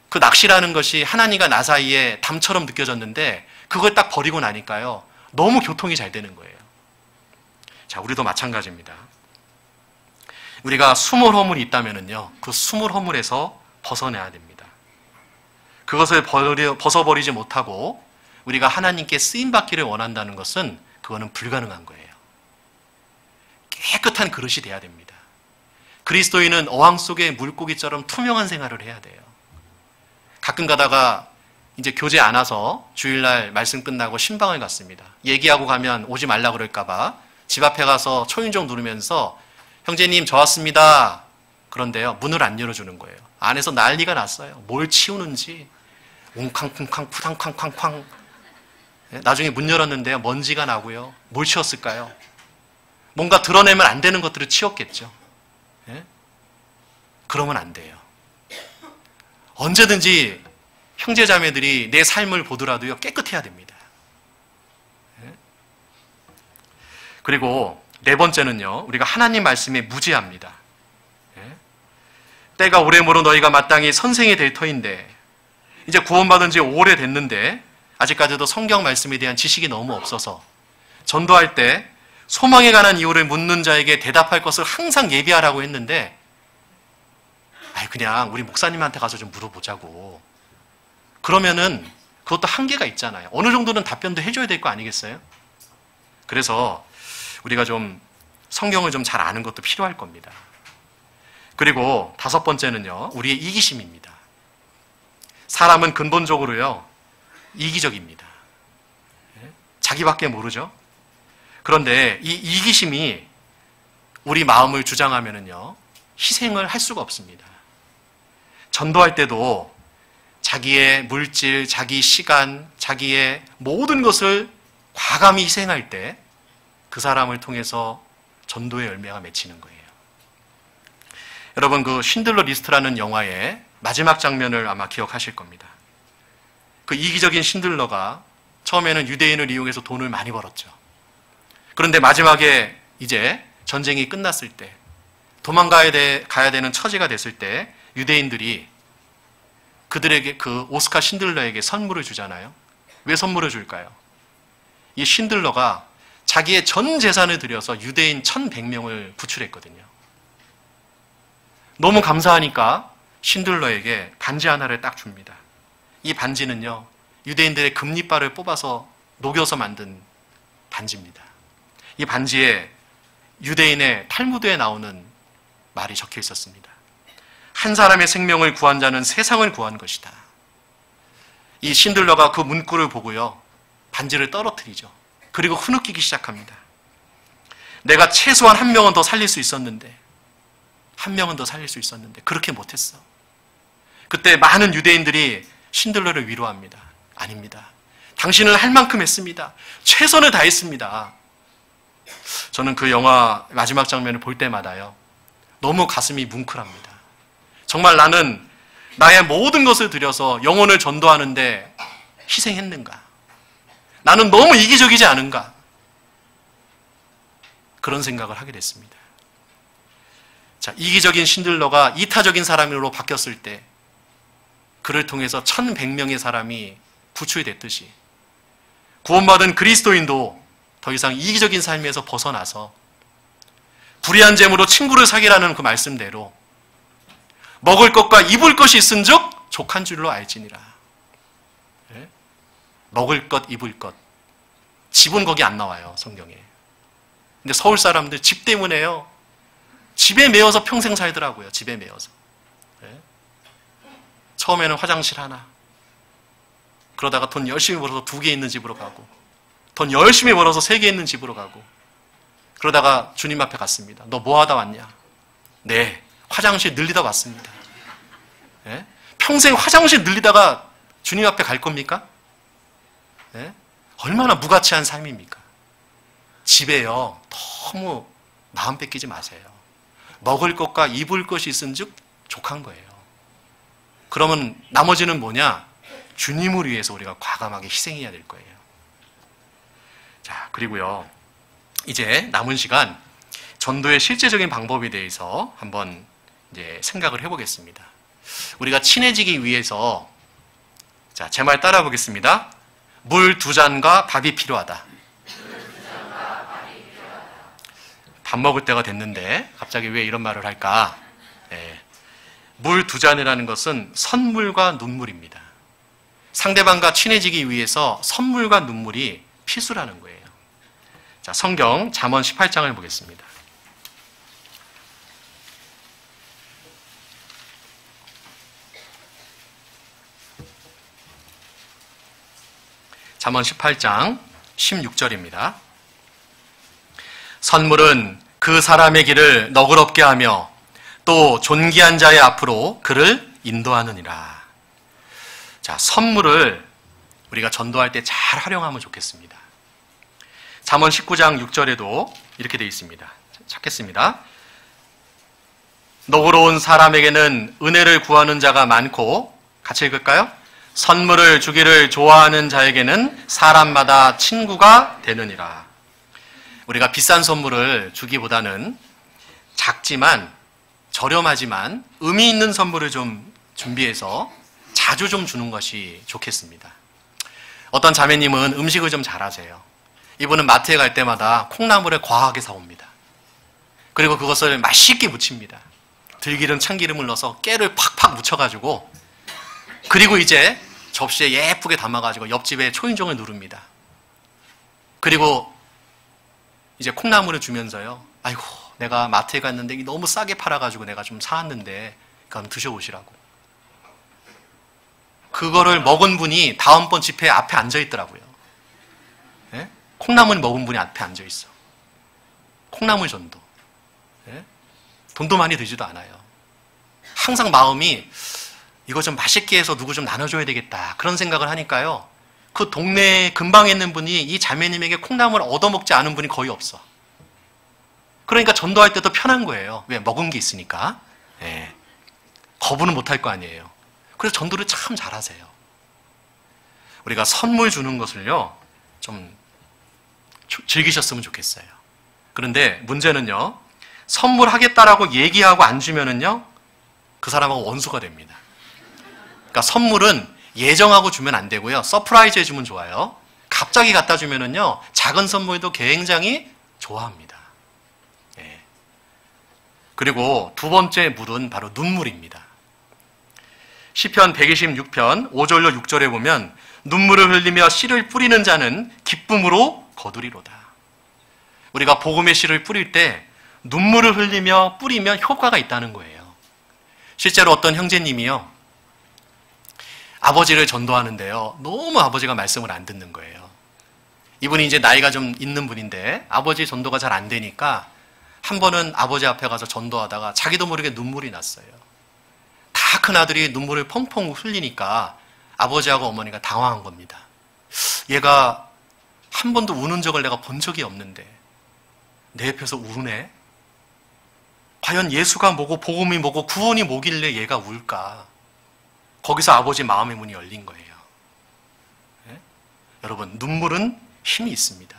그 낚시라는 것이 하나님과 나 사이에 담처럼 느껴졌는데 그걸 딱 버리고 나니까요, 너무 교통이 잘 되는 거예요. 자, 우리도 마찬가지입니다. 우리가 수물 허물이 있다면은요, 그 수물 허물에서 벗어내야 됩니다. 그것을 벗어버리지 못하고 우리가 하나님께 쓰임받기를 원한다는 것은 그거는 불가능한 거예요. 깨끗한 그릇이 돼야 됩니다. 그리스도인은 어항 속의 물고기처럼 투명한 생활을 해야 돼요. 가끔 가다가 이제 교재 안 와서 주일날 말씀 끝나고 신방을 갔습니다. 얘기하고 가면 오지 말라 그럴까봐 집 앞에 가서 초인종 누르면서 형제님 저 왔습니다. 그런데요, 문을 안 열어주는 거예요. 안에서 난리가 났어요. 뭘 치우는지 웅캉쿵캉 푸당쾅쾅쾅. 나중에 문 열었는데요, 먼지가 나고요. 뭘 치웠을까요? 뭔가 드러내면 안 되는 것들을 치웠겠죠. 예? 그러면 안 돼요. 언제든지 형제자매들이 내 삶을 보더라도요, 깨끗해야 됩니다. 예? 그리고 네 번째는요, 우리가 하나님 말씀에 무지합니다. 예? 때가 오래므로 너희가 마땅히 선생이 될 터인데, 이제 구원받은 지 오래됐는데 아직까지도 성경 말씀에 대한 지식이 너무 없어서 전도할 때 소망에 관한 이유를 묻는 자에게 대답할 것을 항상 예비하라고 했는데, 그냥 우리 목사님한테 가서 좀 물어보자고. 그러면은 그것도 한계가 있잖아요. 어느 정도는 답변도 해줘야 될 거 아니겠어요? 그래서 우리가 좀 성경을 좀 잘 아는 것도 필요할 겁니다. 그리고 다섯 번째는요, 우리의 이기심입니다. 사람은 근본적으로요, 이기적입니다. 자기밖에 모르죠? 그런데 이 이기심이 우리 마음을 주장하면은요, 희생을 할 수가 없습니다. 전도할 때도 자기의 물질, 자기 시간, 자기의 모든 것을 과감히 희생할 때 그 사람을 통해서 전도의 열매가 맺히는 거예요. 여러분, 그 쉰들러 리스트라는 영화의 마지막 장면을 아마 기억하실 겁니다. 그 이기적인 쉰들러가 처음에는 유대인을 이용해서 돈을 많이 벌었죠. 그런데 마지막에 이제 전쟁이 끝났을 때, 도망가야 되는 처지가 됐을 때 유대인들이 그들에게, 그 오스카 쉰들러에게 선물을 주잖아요. 왜 선물을 줄까요? 이 쉰들러가 자기의 전 재산을 들여서 유대인 1100명을 구출했거든요. 너무 감사하니까 쉰들러에게 반지 하나를 딱 줍니다. 이 반지는요, 유대인들의 금리빨을 뽑아서 녹여서 만든 반지입니다. 이 반지에 유대인의 탈무드에 나오는 말이 적혀 있었습니다. 한 사람의 생명을 구한 자는 세상을 구한 것이다. 이 신들러가 그 문구를 보고요, 반지를 떨어뜨리죠. 그리고 흐느끼기 시작합니다. 내가 최소한 한 명은 더 살릴 수 있었는데, 그렇게 못했어. 그때 많은 유대인들이 신들러를 위로합니다. 아닙니다. 당신은 할 만큼 했습니다. 최선을 다했습니다. 저는 그 영화 마지막 장면을 볼 때마다요, 너무 가슴이 뭉클합니다. 정말 나는 나의 모든 것을 들여서 영혼을 전도하는데 희생했는가? 나는 너무 이기적이지 않은가? 그런 생각을 하게 됐습니다. 자, 이기적인 신들러가 이타적인 사람으로 바뀌었을 때 그를 통해서 1100명의 사람이 구출됐듯이 구원받은 그리스도인도 더 이상 이기적인 삶에서 벗어나서 불의한 재물로 친구를 사귀라는 그 말씀대로 먹을 것과 입을 것이 있은즉 족한 줄로 알지니라. 네? 먹을 것, 입을 것. 집은 거기 안 나와요, 성경에. 근데 서울 사람들 집 때문에요, 집에 매여서 평생 살더라고요. 집에 매여서. 네? 처음에는 화장실 하나, 그러다가 돈 열심히 벌어서 2개 있는 집으로 가고, 돈 열심히 벌어서 3개 있는 집으로 가고, 그러다가 주님 앞에 갔습니다. 너 뭐 하다 왔냐? 네, 화장실 늘리다 왔습니다. 네? 평생 화장실 늘리다가 주님 앞에 갈 겁니까? 네? 얼마나 무가치한 삶입니까? 집에요, 너무 마음 뺏기지 마세요. 먹을 것과 입을 것이 있은즉 족한 거예요. 그러면 나머지는 뭐냐? 주님을 위해서 우리가 과감하게 희생해야 될 거예요. 자, 그리고요, 이제 남은 시간 전도의 실제적인 방법에 대해서 한번 이제 생각을 해보겠습니다. 우리가 친해지기 위해서, 자, 제 말 따라 보겠습니다. 물 2잔과 밥이 필요하다. 밥 먹을 때가 됐는데 갑자기 왜 이런 말을 할까? 네. 물 2잔이라는 것은 선물과 눈물입니다. 상대방과 친해지기 위해서 선물과 눈물이 필수라는 거예요. 자, 성경 잠언 18장을 보겠습니다. 잠언 18장 16절입니다. 선물은 그 사람의 길을 너그럽게 하며 또 존귀한 자의 앞으로 그를 인도하느니라. 자, 선물을 우리가 전도할 때 잘 활용하면 좋겠습니다. 잠언 19장 6절에도 이렇게 되어 있습니다. 찾겠습니다. 너그러운 사람에게는 은혜를 구하는 자가 많고, 같이 읽을까요? 선물을 주기를 좋아하는 자에게는 사람마다 친구가 되느니라. 우리가 비싼 선물을 주기보다는 작지만 저렴하지만 의미 있는 선물을 좀 준비해서 자주 좀 주는 것이 좋겠습니다. 어떤 자매님은 음식을 좀 잘하세요. 이분은 마트에 갈 때마다 콩나물을 과하게 사옵니다. 그리고 그것을 맛있게 무칩니다. 들기름, 참기름을 넣어서 깨를 팍팍 묻혀가지고, 그리고 이제 접시에 예쁘게 담아가지고 옆집에 초인종을 누릅니다. 그리고 이제 콩나물을 주면서요, 아이고, 내가 마트에 갔는데 너무 싸게 팔아가지고 내가 좀 사왔는데 그럼 드셔보시라고. 그거를 먹은 분이 다음번 집회 앞에 앉아있더라고요. 네? 콩나물 먹은 분이 앞에 앉아있어. 콩나물 전도. 네? 돈도 많이 들지도 않아요. 항상 마음이 이거 좀 맛있게 해서 누구 좀 나눠줘야 되겠다, 그런 생각을 하니까요, 그 동네에 근방에 있는 분이 이 자매님에게 콩나물 얻어먹지 않은 분이 거의 없어. 그러니까 전도할 때도 편한 거예요. 왜? 먹은 게 있으니까. 네. 거부는 못할 거 아니에요. 그래서 전도를 참 잘하세요. 우리가 선물 주는 것을요, 좀 즐기셨으면 좋겠어요. 그런데 문제는요, 선물하겠다라고 얘기하고 안 주면은요, 그 사람하고 원수가 됩니다. 그러니까 선물은 예정하고 주면 안 되고요, 서프라이즈 해주면 좋아요. 갑자기 갖다 주면은요, 작은 선물도 굉장히 좋아합니다. 예. 그리고 두 번째 물은 바로 눈물입니다. 시편 126편 5절로 6절에 보면 눈물을 흘리며 씨를 뿌리는 자는 기쁨으로 거두리로다. 우리가 복음의 씨를 뿌릴 때 눈물을 흘리며 뿌리면 효과가 있다는 거예요. 실제로 어떤 형제님이요, 아버지를 전도하는데요, 너무 아버지가 말씀을 안 듣는 거예요. 이분이 이제 나이가 좀 있는 분인데 아버지 전도가 잘 안 되니까 한 번은 아버지 앞에 가서 전도하다가 자기도 모르게 눈물이 났어요. 다 큰 아들이 눈물을 펑펑 흘리니까 아버지하고 어머니가 당황한 겁니다. 얘가 한 번도 우는 적을 내가 본 적이 없는데 내 옆에서 우네? 과연 예수가 뭐고 복음이 뭐고 구원이 뭐길래 얘가 울까? 거기서 아버지 마음의 문이 열린 거예요. 네? 여러분, 눈물은 힘이 있습니다.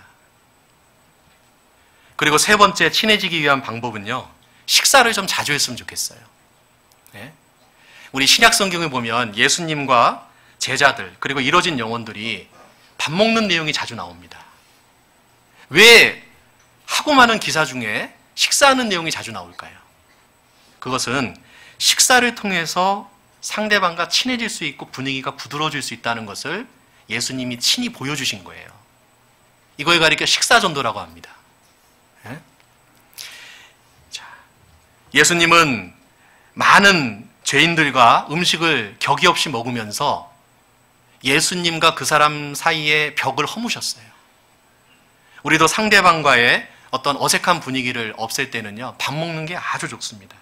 그리고 세 번째, 친해지기 위한 방법은요, 식사를 좀 자주 했으면 좋겠어요. 네? 우리 신약 성경에 보면 예수님과 제자들 그리고 이뤄진 영혼들이 밥 먹는 내용이 자주 나옵니다. 왜 하고 많은 기사 중에 식사하는 내용이 자주 나올까요? 그것은 식사를 통해서 상대방과 친해질 수 있고 분위기가 부드러워질 수 있다는 것을 예수님이 친히 보여주신 거예요. 이걸 가리켜 식사전도라고 합니다. 예? 자, 예수님은 많은 죄인들과 음식을 격이 없이 먹으면서 예수님과 그 사람 사이의 벽을 허무셨어요. 우리도 상대방과의 어떤 어색한 분위기를 없앨 때는요, 밥 먹는 게 아주 좋습니다.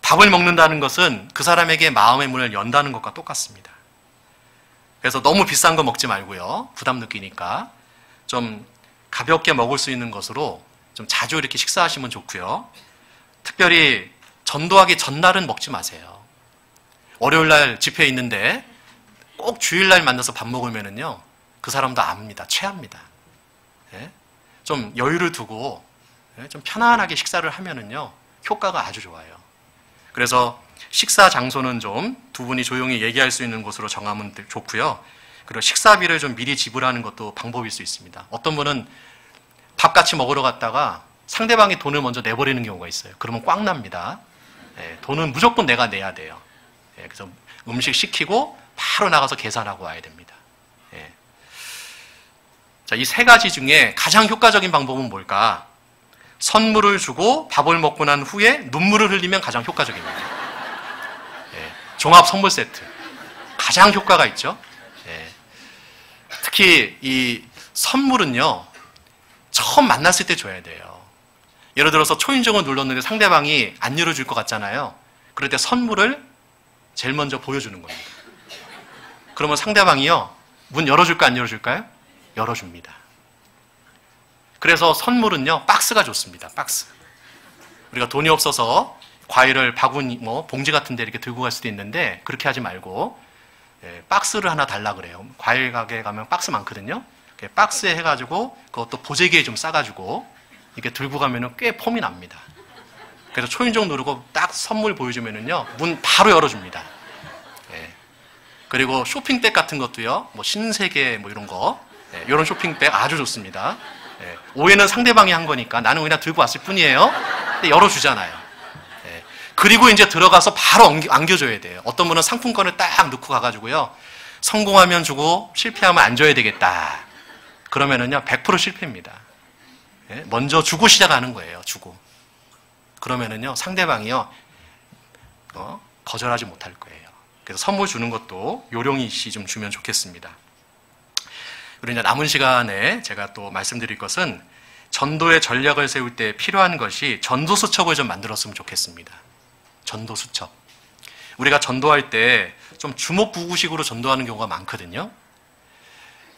밥을 먹는다는 것은 그 사람에게 마음의 문을 연다는 것과 똑같습니다. 그래서 너무 비싼 거 먹지 말고요, 부담 느끼니까 좀 가볍게 먹을 수 있는 것으로 좀 자주 이렇게 식사하시면 좋고요. 특별히 전도하기 전날은 먹지 마세요. 월요일날 집회 있는데 꼭 주일날 만나서 밥 먹으면은요, 그 사람도 압니다. 체합니다. 예? 좀 여유를 두고 좀 편안하게 식사를 하면은요, 효과가 아주 좋아요. 그래서 식사 장소는 좀 두 분이 조용히 얘기할 수 있는 곳으로 정하면 좋고요. 그리고 식사비를 좀 미리 지불하는 것도 방법일 수 있습니다. 어떤 분은 밥 같이 먹으러 갔다가 상대방이 돈을 먼저 내버리는 경우가 있어요. 그러면 꽝 납니다. 예, 돈은 무조건 내가 내야 돼요. 예, 그래서 음식 시키고 바로 나가서 계산하고 와야 됩니다. 예. 자, 이 세 가지 중에 가장 효과적인 방법은 뭘까? 선물을 주고 밥을 먹고 난 후에 눈물을 흘리면 가장 효과적입니다. 예, 종합 선물 세트. 가장 효과가 있죠. 예. 특히 이 선물은요, 처음 만났을 때 줘야 돼요. 예를 들어서 초인종을 눌렀는데 상대방이 안 열어줄 것 같잖아요. 그럴 때 선물을 제일 먼저 보여주는 겁니다. 그러면 상대방이요, 문 열어줄까 안 열어줄까요? 열어줍니다. 그래서 선물은요, 박스가 좋습니다. 박스. 우리가 돈이 없어서 과일을 바구니, 봉지 같은 데 이렇게 들고 갈 수도 있는데 그렇게 하지 말고 박스를 하나 달라 그래요. 과일 가게에 가면 박스 많거든요. 박스에 해가지고 그것도 보재기에 좀 싸가지고 이렇게 들고 가면은 꽤 폼이 납니다. 그래서 초인종 누르고 딱 선물 보여주면은요, 문 바로 열어줍니다. 그리고 쇼핑백 같은 것도요, 뭐 신세계 뭐 이런 거, 이런 쇼핑백 아주 좋습니다. 오해는 상대방이 한 거니까 나는 그냥 들고 왔을 뿐이에요. 근데 열어주잖아요. 그리고 이제 들어가서 바로 안겨줘야 돼요. 어떤 분은 상품권을 딱 넣고 가가지고요, 성공하면 주고 실패하면 안 줘야 되겠다. 그러면은요, 100% 실패입니다. 먼저 주고 시작하는 거예요. 주고. 그러면은요, 상대방이요, 거절하지 못할 거예요. 그래서 선물 주는 것도 요령이시 좀 주면 좋겠습니다. 그리고 이제 남은 시간에 제가 또 말씀드릴 것은 전도의 전략을 세울 때 필요한 것이 전도 수첩을 좀 만들었으면 좋겠습니다. 전도 수첩. 우리가 전도할 때 좀 주먹구구식으로 전도하는 경우가 많거든요.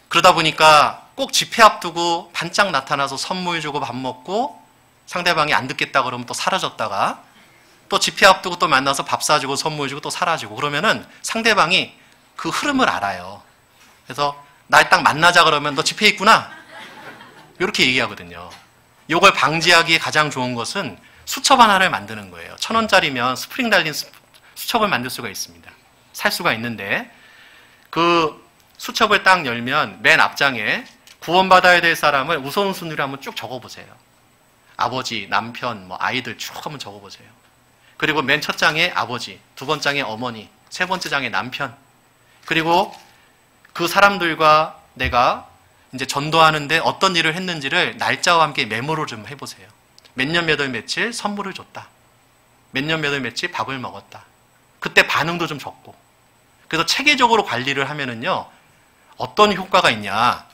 그러다 보니까 꼭 집회 앞두고 반짝 나타나서 선물 주고 밥 먹고 상대방이 안 듣겠다 그러면 또 사라졌다가 또 집회 앞두고 또 만나서 밥 사주고 선물 주고 또 사라지고 그러면은 상대방이 그 흐름을 알아요. 그래서 날 딱 만나자 그러면 너 집회에 있구나, 이렇게 얘기하거든요. 이걸 방지하기에 가장 좋은 것은 수첩 하나를 만드는 거예요. 1,000원짜리면 스프링 달린 수첩을 만들 수가 있습니다. 살 수가 있는데 그 수첩을 딱 열면 맨 앞장에 구원받아야 될 사람을 우선순위로 한번 쭉 적어보세요. 아버지, 남편, 뭐 아이들 쭉 한번 적어보세요. 그리고 맨 첫 장에 아버지, 두 번째 장에 어머니, 세 번째 장에 남편, 그리고 그 사람들과 내가 이제 전도하는데 어떤 일을 했는지를 날짜와 함께 메모를 좀 해보세요. 몇 년 몇 월 며칠 선물을 줬다. 몇 년 몇 월 며칠 밥을 먹었다. 그때 반응도 좀 적고. 그래서 체계적으로 관리를 하면은요, 어떤 효과가 있냐.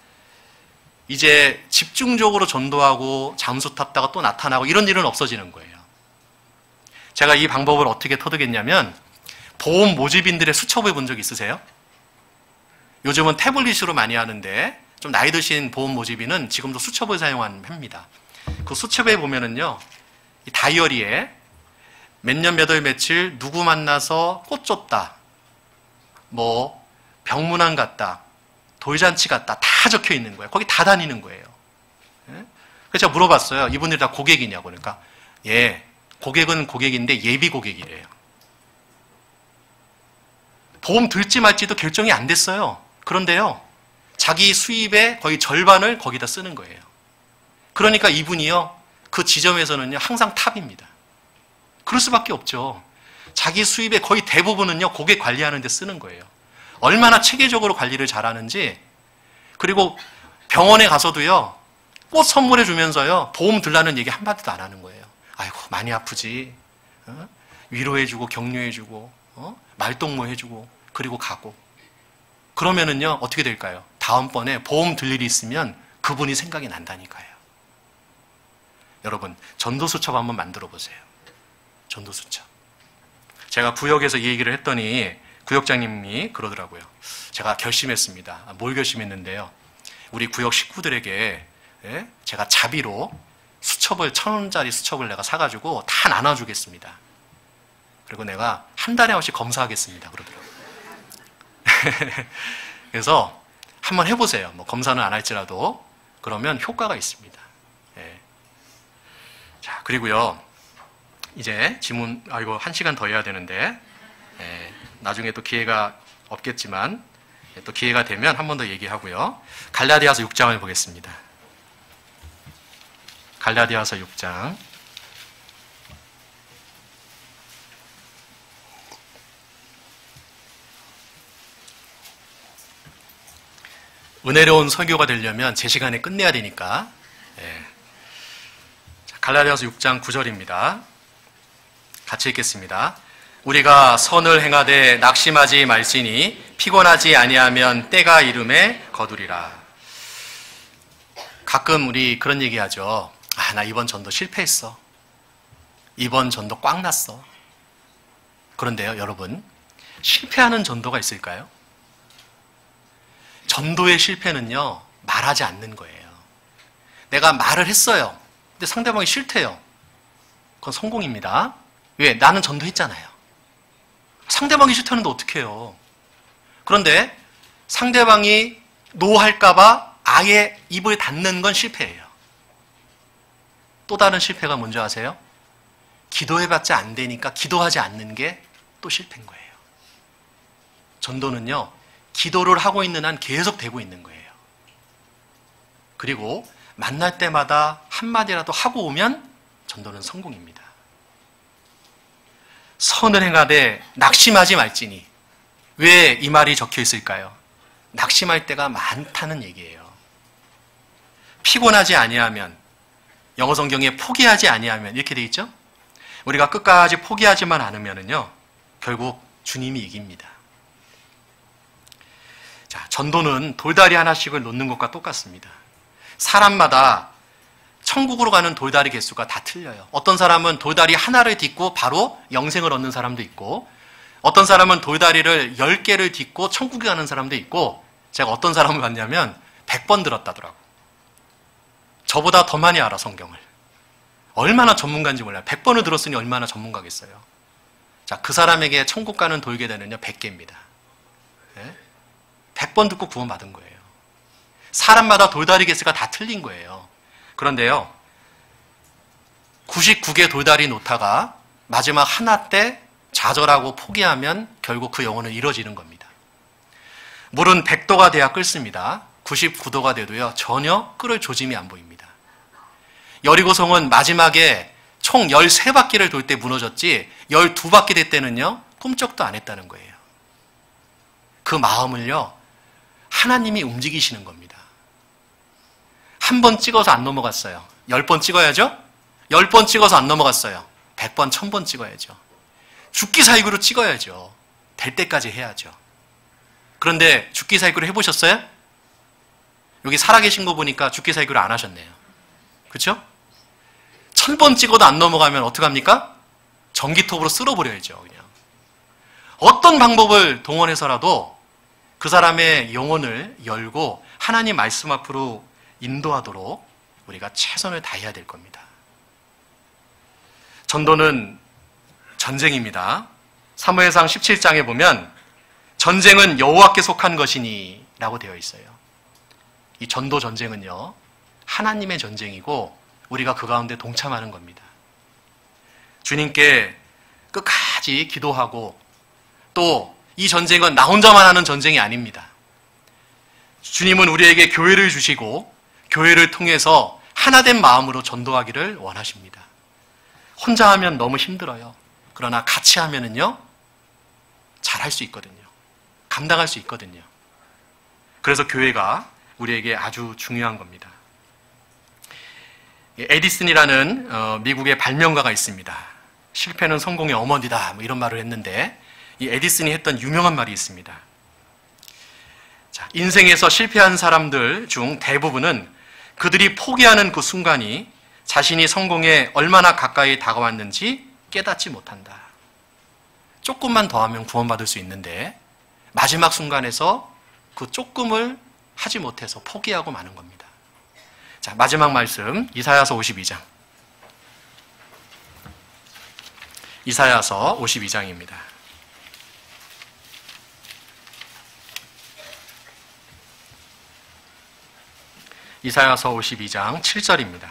이제 집중적으로 전도하고 잠수 탔다가 또 나타나고 이런 일은 없어지는 거예요. 제가 이 방법을 어떻게 터득했냐면, 보험 모집인들의 수첩을 본 적 있으세요? 요즘은 태블릿으로 많이 하는데, 좀 나이 드신 보험 모집인은 지금도 수첩을 사용합니다. 그 수첩에 보면은요, 이 다이어리에 몇 년 몇 월 며칠 누구 만나서 꽃 줬다, 뭐 병문안 갔다, 돌잔치 갔다, 다 적혀 있는 거예요. 거기 다 다니는 거예요. 그래서 제가 물어봤어요. 이분들이 다 고객이냐고. 그러니까 예, 고객은 고객인데 예비 고객이래요. 보험 들지 말지도 결정이 안 됐어요. 그런데요, 자기 수입의 거의 절반을 거기다 쓰는 거예요. 그러니까 이분이요, 그 지점에서는요 항상 탑입니다. 그럴 수밖에 없죠. 자기 수입의 거의 대부분은요 고객 관리하는 데 쓰는 거예요. 얼마나 체계적으로 관리를 잘하는지. 그리고 병원에 가서도요, 꽃 선물해 주면서요 보험 들라는 얘기 한마디도 안 하는 거예요. 아이고 많이 아프지, 위로해주고 격려해주고 말동무 해주고 그리고 가고. 그러면은요 어떻게 될까요? 다음번에 보험 들 일이 있으면 그분이 생각이 난다니까요. 여러분, 전도수첩 한번 만들어 보세요. 전도수첩. 제가 구역에서 이 얘기를 했더니 구역장님이 그러더라고요. 제가 결심했습니다. 뭘 결심했는데요, 우리 구역 식구들에게 제가 자비로 수첩을 1,000원짜리 수첩을 내가 사가지고 다 나눠주겠습니다. 그리고 내가 한 달에 한 번씩 검사하겠습니다. 그러더라고요. 그래서 한번 해보세요. 뭐 검사는 안 할지라도. 그러면 효과가 있습니다. 예. 자, 그리고요, 이제 지문, 이거 1시간 더 해야 되는데, 나중에 또 기회가 없겠지만, 또 기회가 되면 한 번 더 얘기하고요. 갈라디아서 6장을 보겠습니다. 갈라디아서 6장. 은혜로운 설교가 되려면 제 시간에 끝내야 되니까. 자, 갈라디아서 6장 9절입니다. 같이 읽겠습니다. 우리가 선을 행하되 낙심하지 말지니 피곤하지 아니하면 때가 이름에 거두리라. 가끔 우리 그런 얘기하죠. 나 이번 전도 실패했어. 이번 전도 꽉 났어. 그런데요, 여러분, 실패하는 전도가 있을까요? 전도의 실패는요, 말하지 않는 거예요. 내가 말을 했어요. 근데 상대방이 싫대요. 그건 성공입니다. 왜? 나는 전도했잖아요. 상대방이 싫다는데 어떡해요. 그런데 상대방이 노할까봐 아예 입을 닫는 건 실패예요. 또 다른 실패가 뭔지 아세요? 기도해봤자 안 되니까 기도하지 않는 게 또 실패인 거예요. 전도는요, 기도를 하고 있는 한 계속 되고 있는 거예요. 그리고 만날 때마다 한마디라도 하고 오면 전도는 성공입니다. 선을 행하되 낙심하지 말지니. 왜 이 말이 적혀 있을까요? 낙심할 때가 많다는 얘기예요. 피곤하지 아니하면, 영어 성경에 포기하지 아니하면 이렇게 돼 있죠? 우리가 끝까지 포기하지만 않으면은요, 결국 주님이 이깁니다. 자, 전도는 돌다리 하나씩을 놓는 것과 똑같습니다. 사람마다 천국으로 가는 돌다리 개수가 다 틀려요. 어떤 사람은 돌다리 하나를 딛고 바로 영생을 얻는 사람도 있고, 어떤 사람은 돌다리를 10개를 딛고 천국에 가는 사람도 있고, 제가 어떤 사람을 봤냐면 100번 들었다더라고. 저보다 더 많이 알아, 성경을. 얼마나 전문가인지 몰라요. 100번을 들었으니 얼마나 전문가겠어요. 자, 그 사람에게 천국 가는 돌계단은요 100개입니다. 100번 듣고 구원받은 거예요. 사람마다 돌다리 개수가 다 틀린 거예요. 그런데요, 99개 돌다리 놓다가 마지막 하나 때 좌절하고 포기하면 결국 그 영혼은 이루어지는 겁니다. 물은 100도가 돼야 끓습니다. 99도가 돼도요 전혀 끓을 조짐이 안 보입니다. 여리고성은 마지막에 총 13바퀴를 돌 때 무너졌지 12바퀴 될 때는요 꿈쩍도 안 했다는 거예요. 그 마음을요 하나님이 움직이시는 겁니다. 한 번 찍어서 안 넘어갔어요. 10번 찍어야죠. 10번 찍어서 안 넘어갔어요. 100번, 1000번 찍어야죠. 죽기 살기로 찍어야죠. 될 때까지 해야죠. 그런데 죽기 살기로 해보셨어요? 여기 살아계신 거 보니까 죽기 살기로 안 하셨네요. 그렇죠? 1000번 찍어도 안 넘어가면 어떡합니까? 전기톱으로 쓸어버려야죠. 그냥. 어떤 방법을 동원해서라도 그 사람의 영혼을 열고 하나님 말씀 앞으로 인도하도록 우리가 최선을 다해야 될 겁니다. 전도는 전쟁입니다. 사무엘상 17장에 보면 전쟁은 여호와께 속한 것이니 라고 되어 있어요. 이 전도 전쟁은요 하나님의 전쟁이고 우리가 그 가운데 동참하는 겁니다. 주님께 끝까지 기도하고 또 이 전쟁은 나 혼자만 하는 전쟁이 아닙니다. 주님은 우리에게 교회를 주시고 교회를 통해서 하나된 마음으로 전도하기를 원하십니다. 혼자 하면 너무 힘들어요. 그러나 같이 하면은요 잘할 수 있거든요. 감당할 수 있거든요. 그래서 교회가 우리에게 아주 중요한 겁니다. 에디슨이라는 미국의 발명가가 있습니다. 실패는 성공의 어머니다 뭐 이런 말을 했는데 이 에디슨이 했던 유명한 말이 있습니다. 자, 인생에서 실패한 사람들 중 대부분은 그들이 포기하는 그 순간이 자신이 성공에 얼마나 가까이 다가왔는지 깨닫지 못한다. 조금만 더 하면 구원받을 수 있는데 마지막 순간에서 그 조금을 하지 못해서 포기하고 마는 겁니다. 자, 마지막 말씀 이사야서 52장. 이사야서 52장입니다. 이사야서 52장 7절입니다.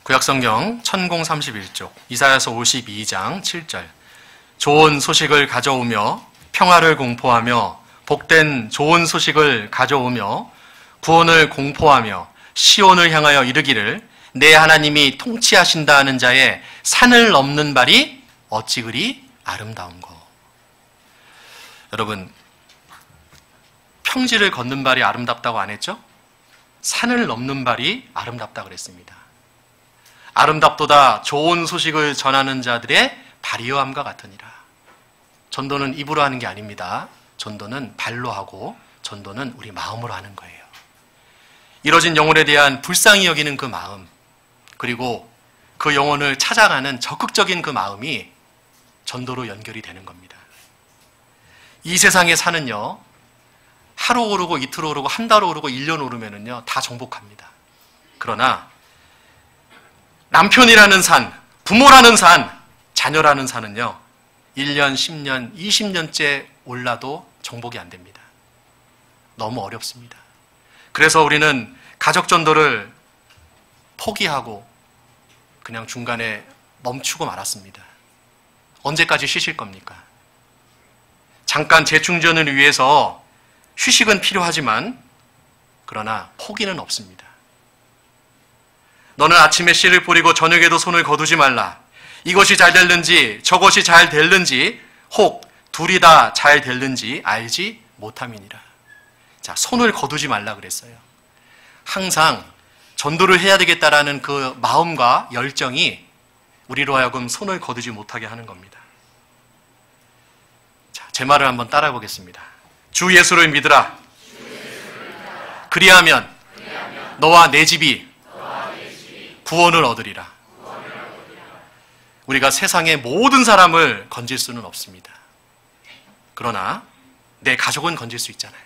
구약성경 1031쪽 이사야서 52장 7절 좋은 소식을 가져오며 평화를 공포하며 복된 좋은 소식을 가져오며 구원을 공포하며 시온을 향하여 이르기를 내 하나님이 통치하신다 하는 자의 산을 넘는 발이 어찌 그리 아름다운고. 여러분 평지를 걷는 발이 아름답다고 안 했죠? 산을 넘는 발이 아름답다 그랬습니다. 아름답도다 좋은 소식을 전하는 자들의 발이여함과 같으니라. 전도는 입으로 하는 게 아닙니다. 전도는 발로 하고 전도는 우리 마음으로 하는 거예요. 이뤄진 영혼에 대한 불쌍히 여기는 그 마음 그리고 그 영혼을 찾아가는 적극적인 그 마음이 전도로 연결이 되는 겁니다. 이 세상의 산은요 하루 오르고 이틀 오르고 한 달 오르고 1년 오르면은요 다 정복합니다. 그러나 남편이라는 산, 부모라는 산, 자녀라는 산은요 1년, 10년, 20년째 올라도 정복이 안 됩니다. 너무 어렵습니다. 그래서 우리는 가족 전도를 포기하고 그냥 중간에 멈추고 말았습니다. 언제까지 쉬실 겁니까? 잠깐 재충전을 위해서 휴식은 필요하지만 그러나 포기는 없습니다. 너는 아침에 씨를 뿌리고 저녁에도 손을 거두지 말라. 이것이 잘 될는지 저것이 잘 될는지 혹 둘이 다 잘 될는지 알지 못함이니라. 자, 손을 거두지 말라 그랬어요. 항상 전도를 해야 되겠다라는 그 마음과 열정이 우리로 하여금 손을 거두지 못하게 하는 겁니다. 자, 제 말을 한번 따라해 보겠습니다. 주 예수를 믿으라. 그리하면 너와 내 집이 구원을 얻으리라. 우리가 세상의 모든 사람을 건질 수는 없습니다. 그러나 내 가족은 건질 수 있잖아요.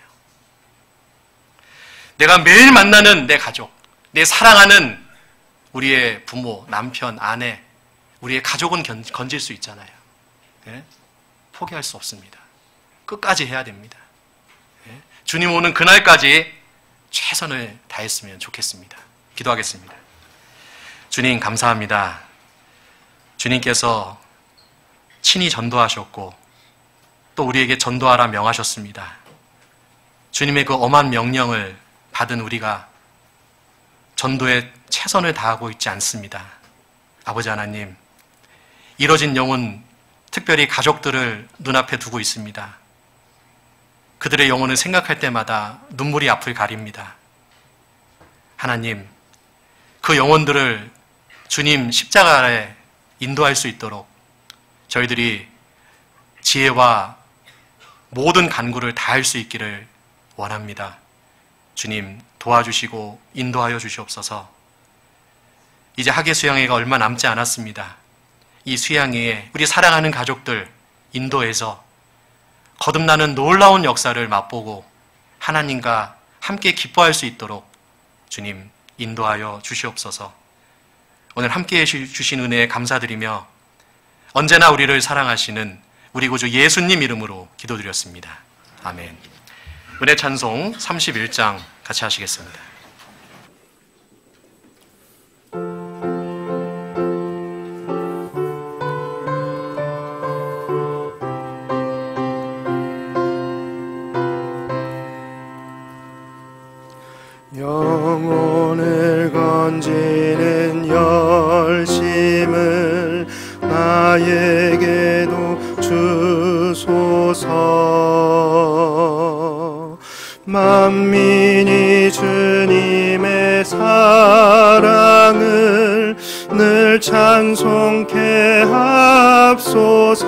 내가 매일 만나는 내 가족, 내 사랑하는 우리의 부모, 남편, 아내, 우리의 가족은 건질 수 있잖아요. 네? 포기할 수 없습니다. 끝까지 해야 됩니다. 네? 주님 오는 그날까지 최선을 다했으면 좋겠습니다. 기도하겠습니다. 주님 감사합니다. 주님께서 친히 전도하셨고 또 우리에게 전도하라 명하셨습니다. 주님의 그 엄한 명령을 받은 우리가 전도에 최선을 다하고 있지 않습니다. 아버지 하나님, 이뤄진 영혼, 특별히 가족들을 눈앞에 두고 있습니다. 그들의 영혼을 생각할 때마다 눈물이 앞을 가립니다. 하나님, 그 영혼들을 주님 십자가 아래 인도할 수 있도록 저희들이 지혜와 모든 간구를 다할 수 있기를 원합니다. 주님 도와주시고 인도하여 주시옵소서. 이제 학예 수양회가 얼마 남지 않았습니다. 이 수양회에 우리 사랑하는 가족들 인도해서 거듭나는 놀라운 역사를 맛보고 하나님과 함께 기뻐할 수 있도록 주님 인도하여 주시옵소서. 오늘 함께해 주신 은혜에 감사드리며 언제나 우리를 사랑하시는 우리 구주 예수님 이름으로 기도드렸습니다. 아멘. 은혜 찬송 31장 같이 하시겠습니다. 영혼을 건지는 열심을 나에게도 주소서. 만민이 주님의 사랑을 늘 찬송케 합소서.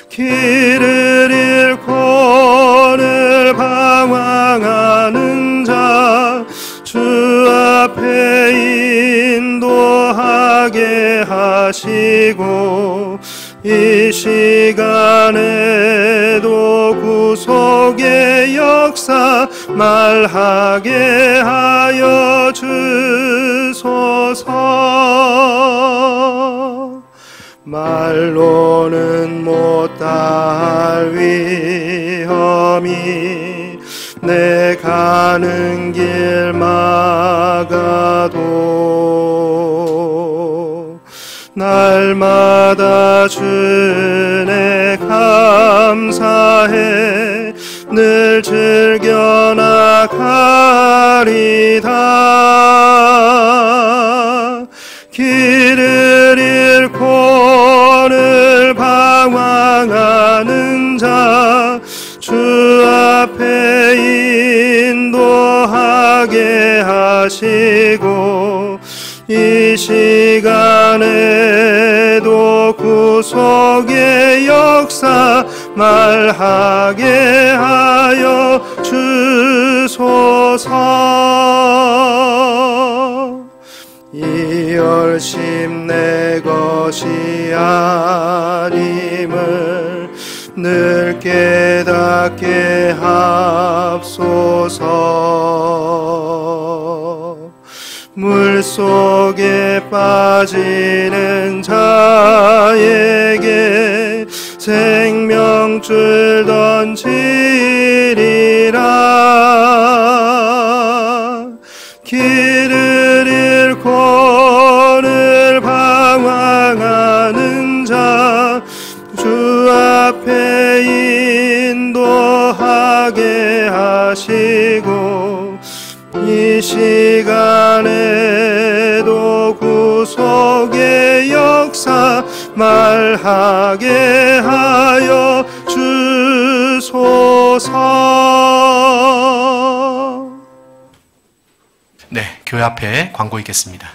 길을 잃고 늘 방황하는 자 주 앞에 인도하게 하시고 이 시간에도 구속의 역사 말하게 하여 주소서. 말로는 못다할 위험이 내 가는 길 막아도 날마다 주네 감사해 늘 즐겨 나가리다. 길을 잃고 늘 방황하는 자 주 앞에 인도하게 하시고 이 시간에도 구속의 역사 말하게 하여 주소서. 이 열심 내 것이 아님을 늘 깨닫게 합소서. 물속에 빠지는 자에게 생명줄 던지리라. 길을 잃고 늘 방황하는 자 주 앞에 인도하게 하시고 이 시간에도 구속의 역사 말하게 하여 주소서. 네, 교회 앞에 광고 있겠습니다.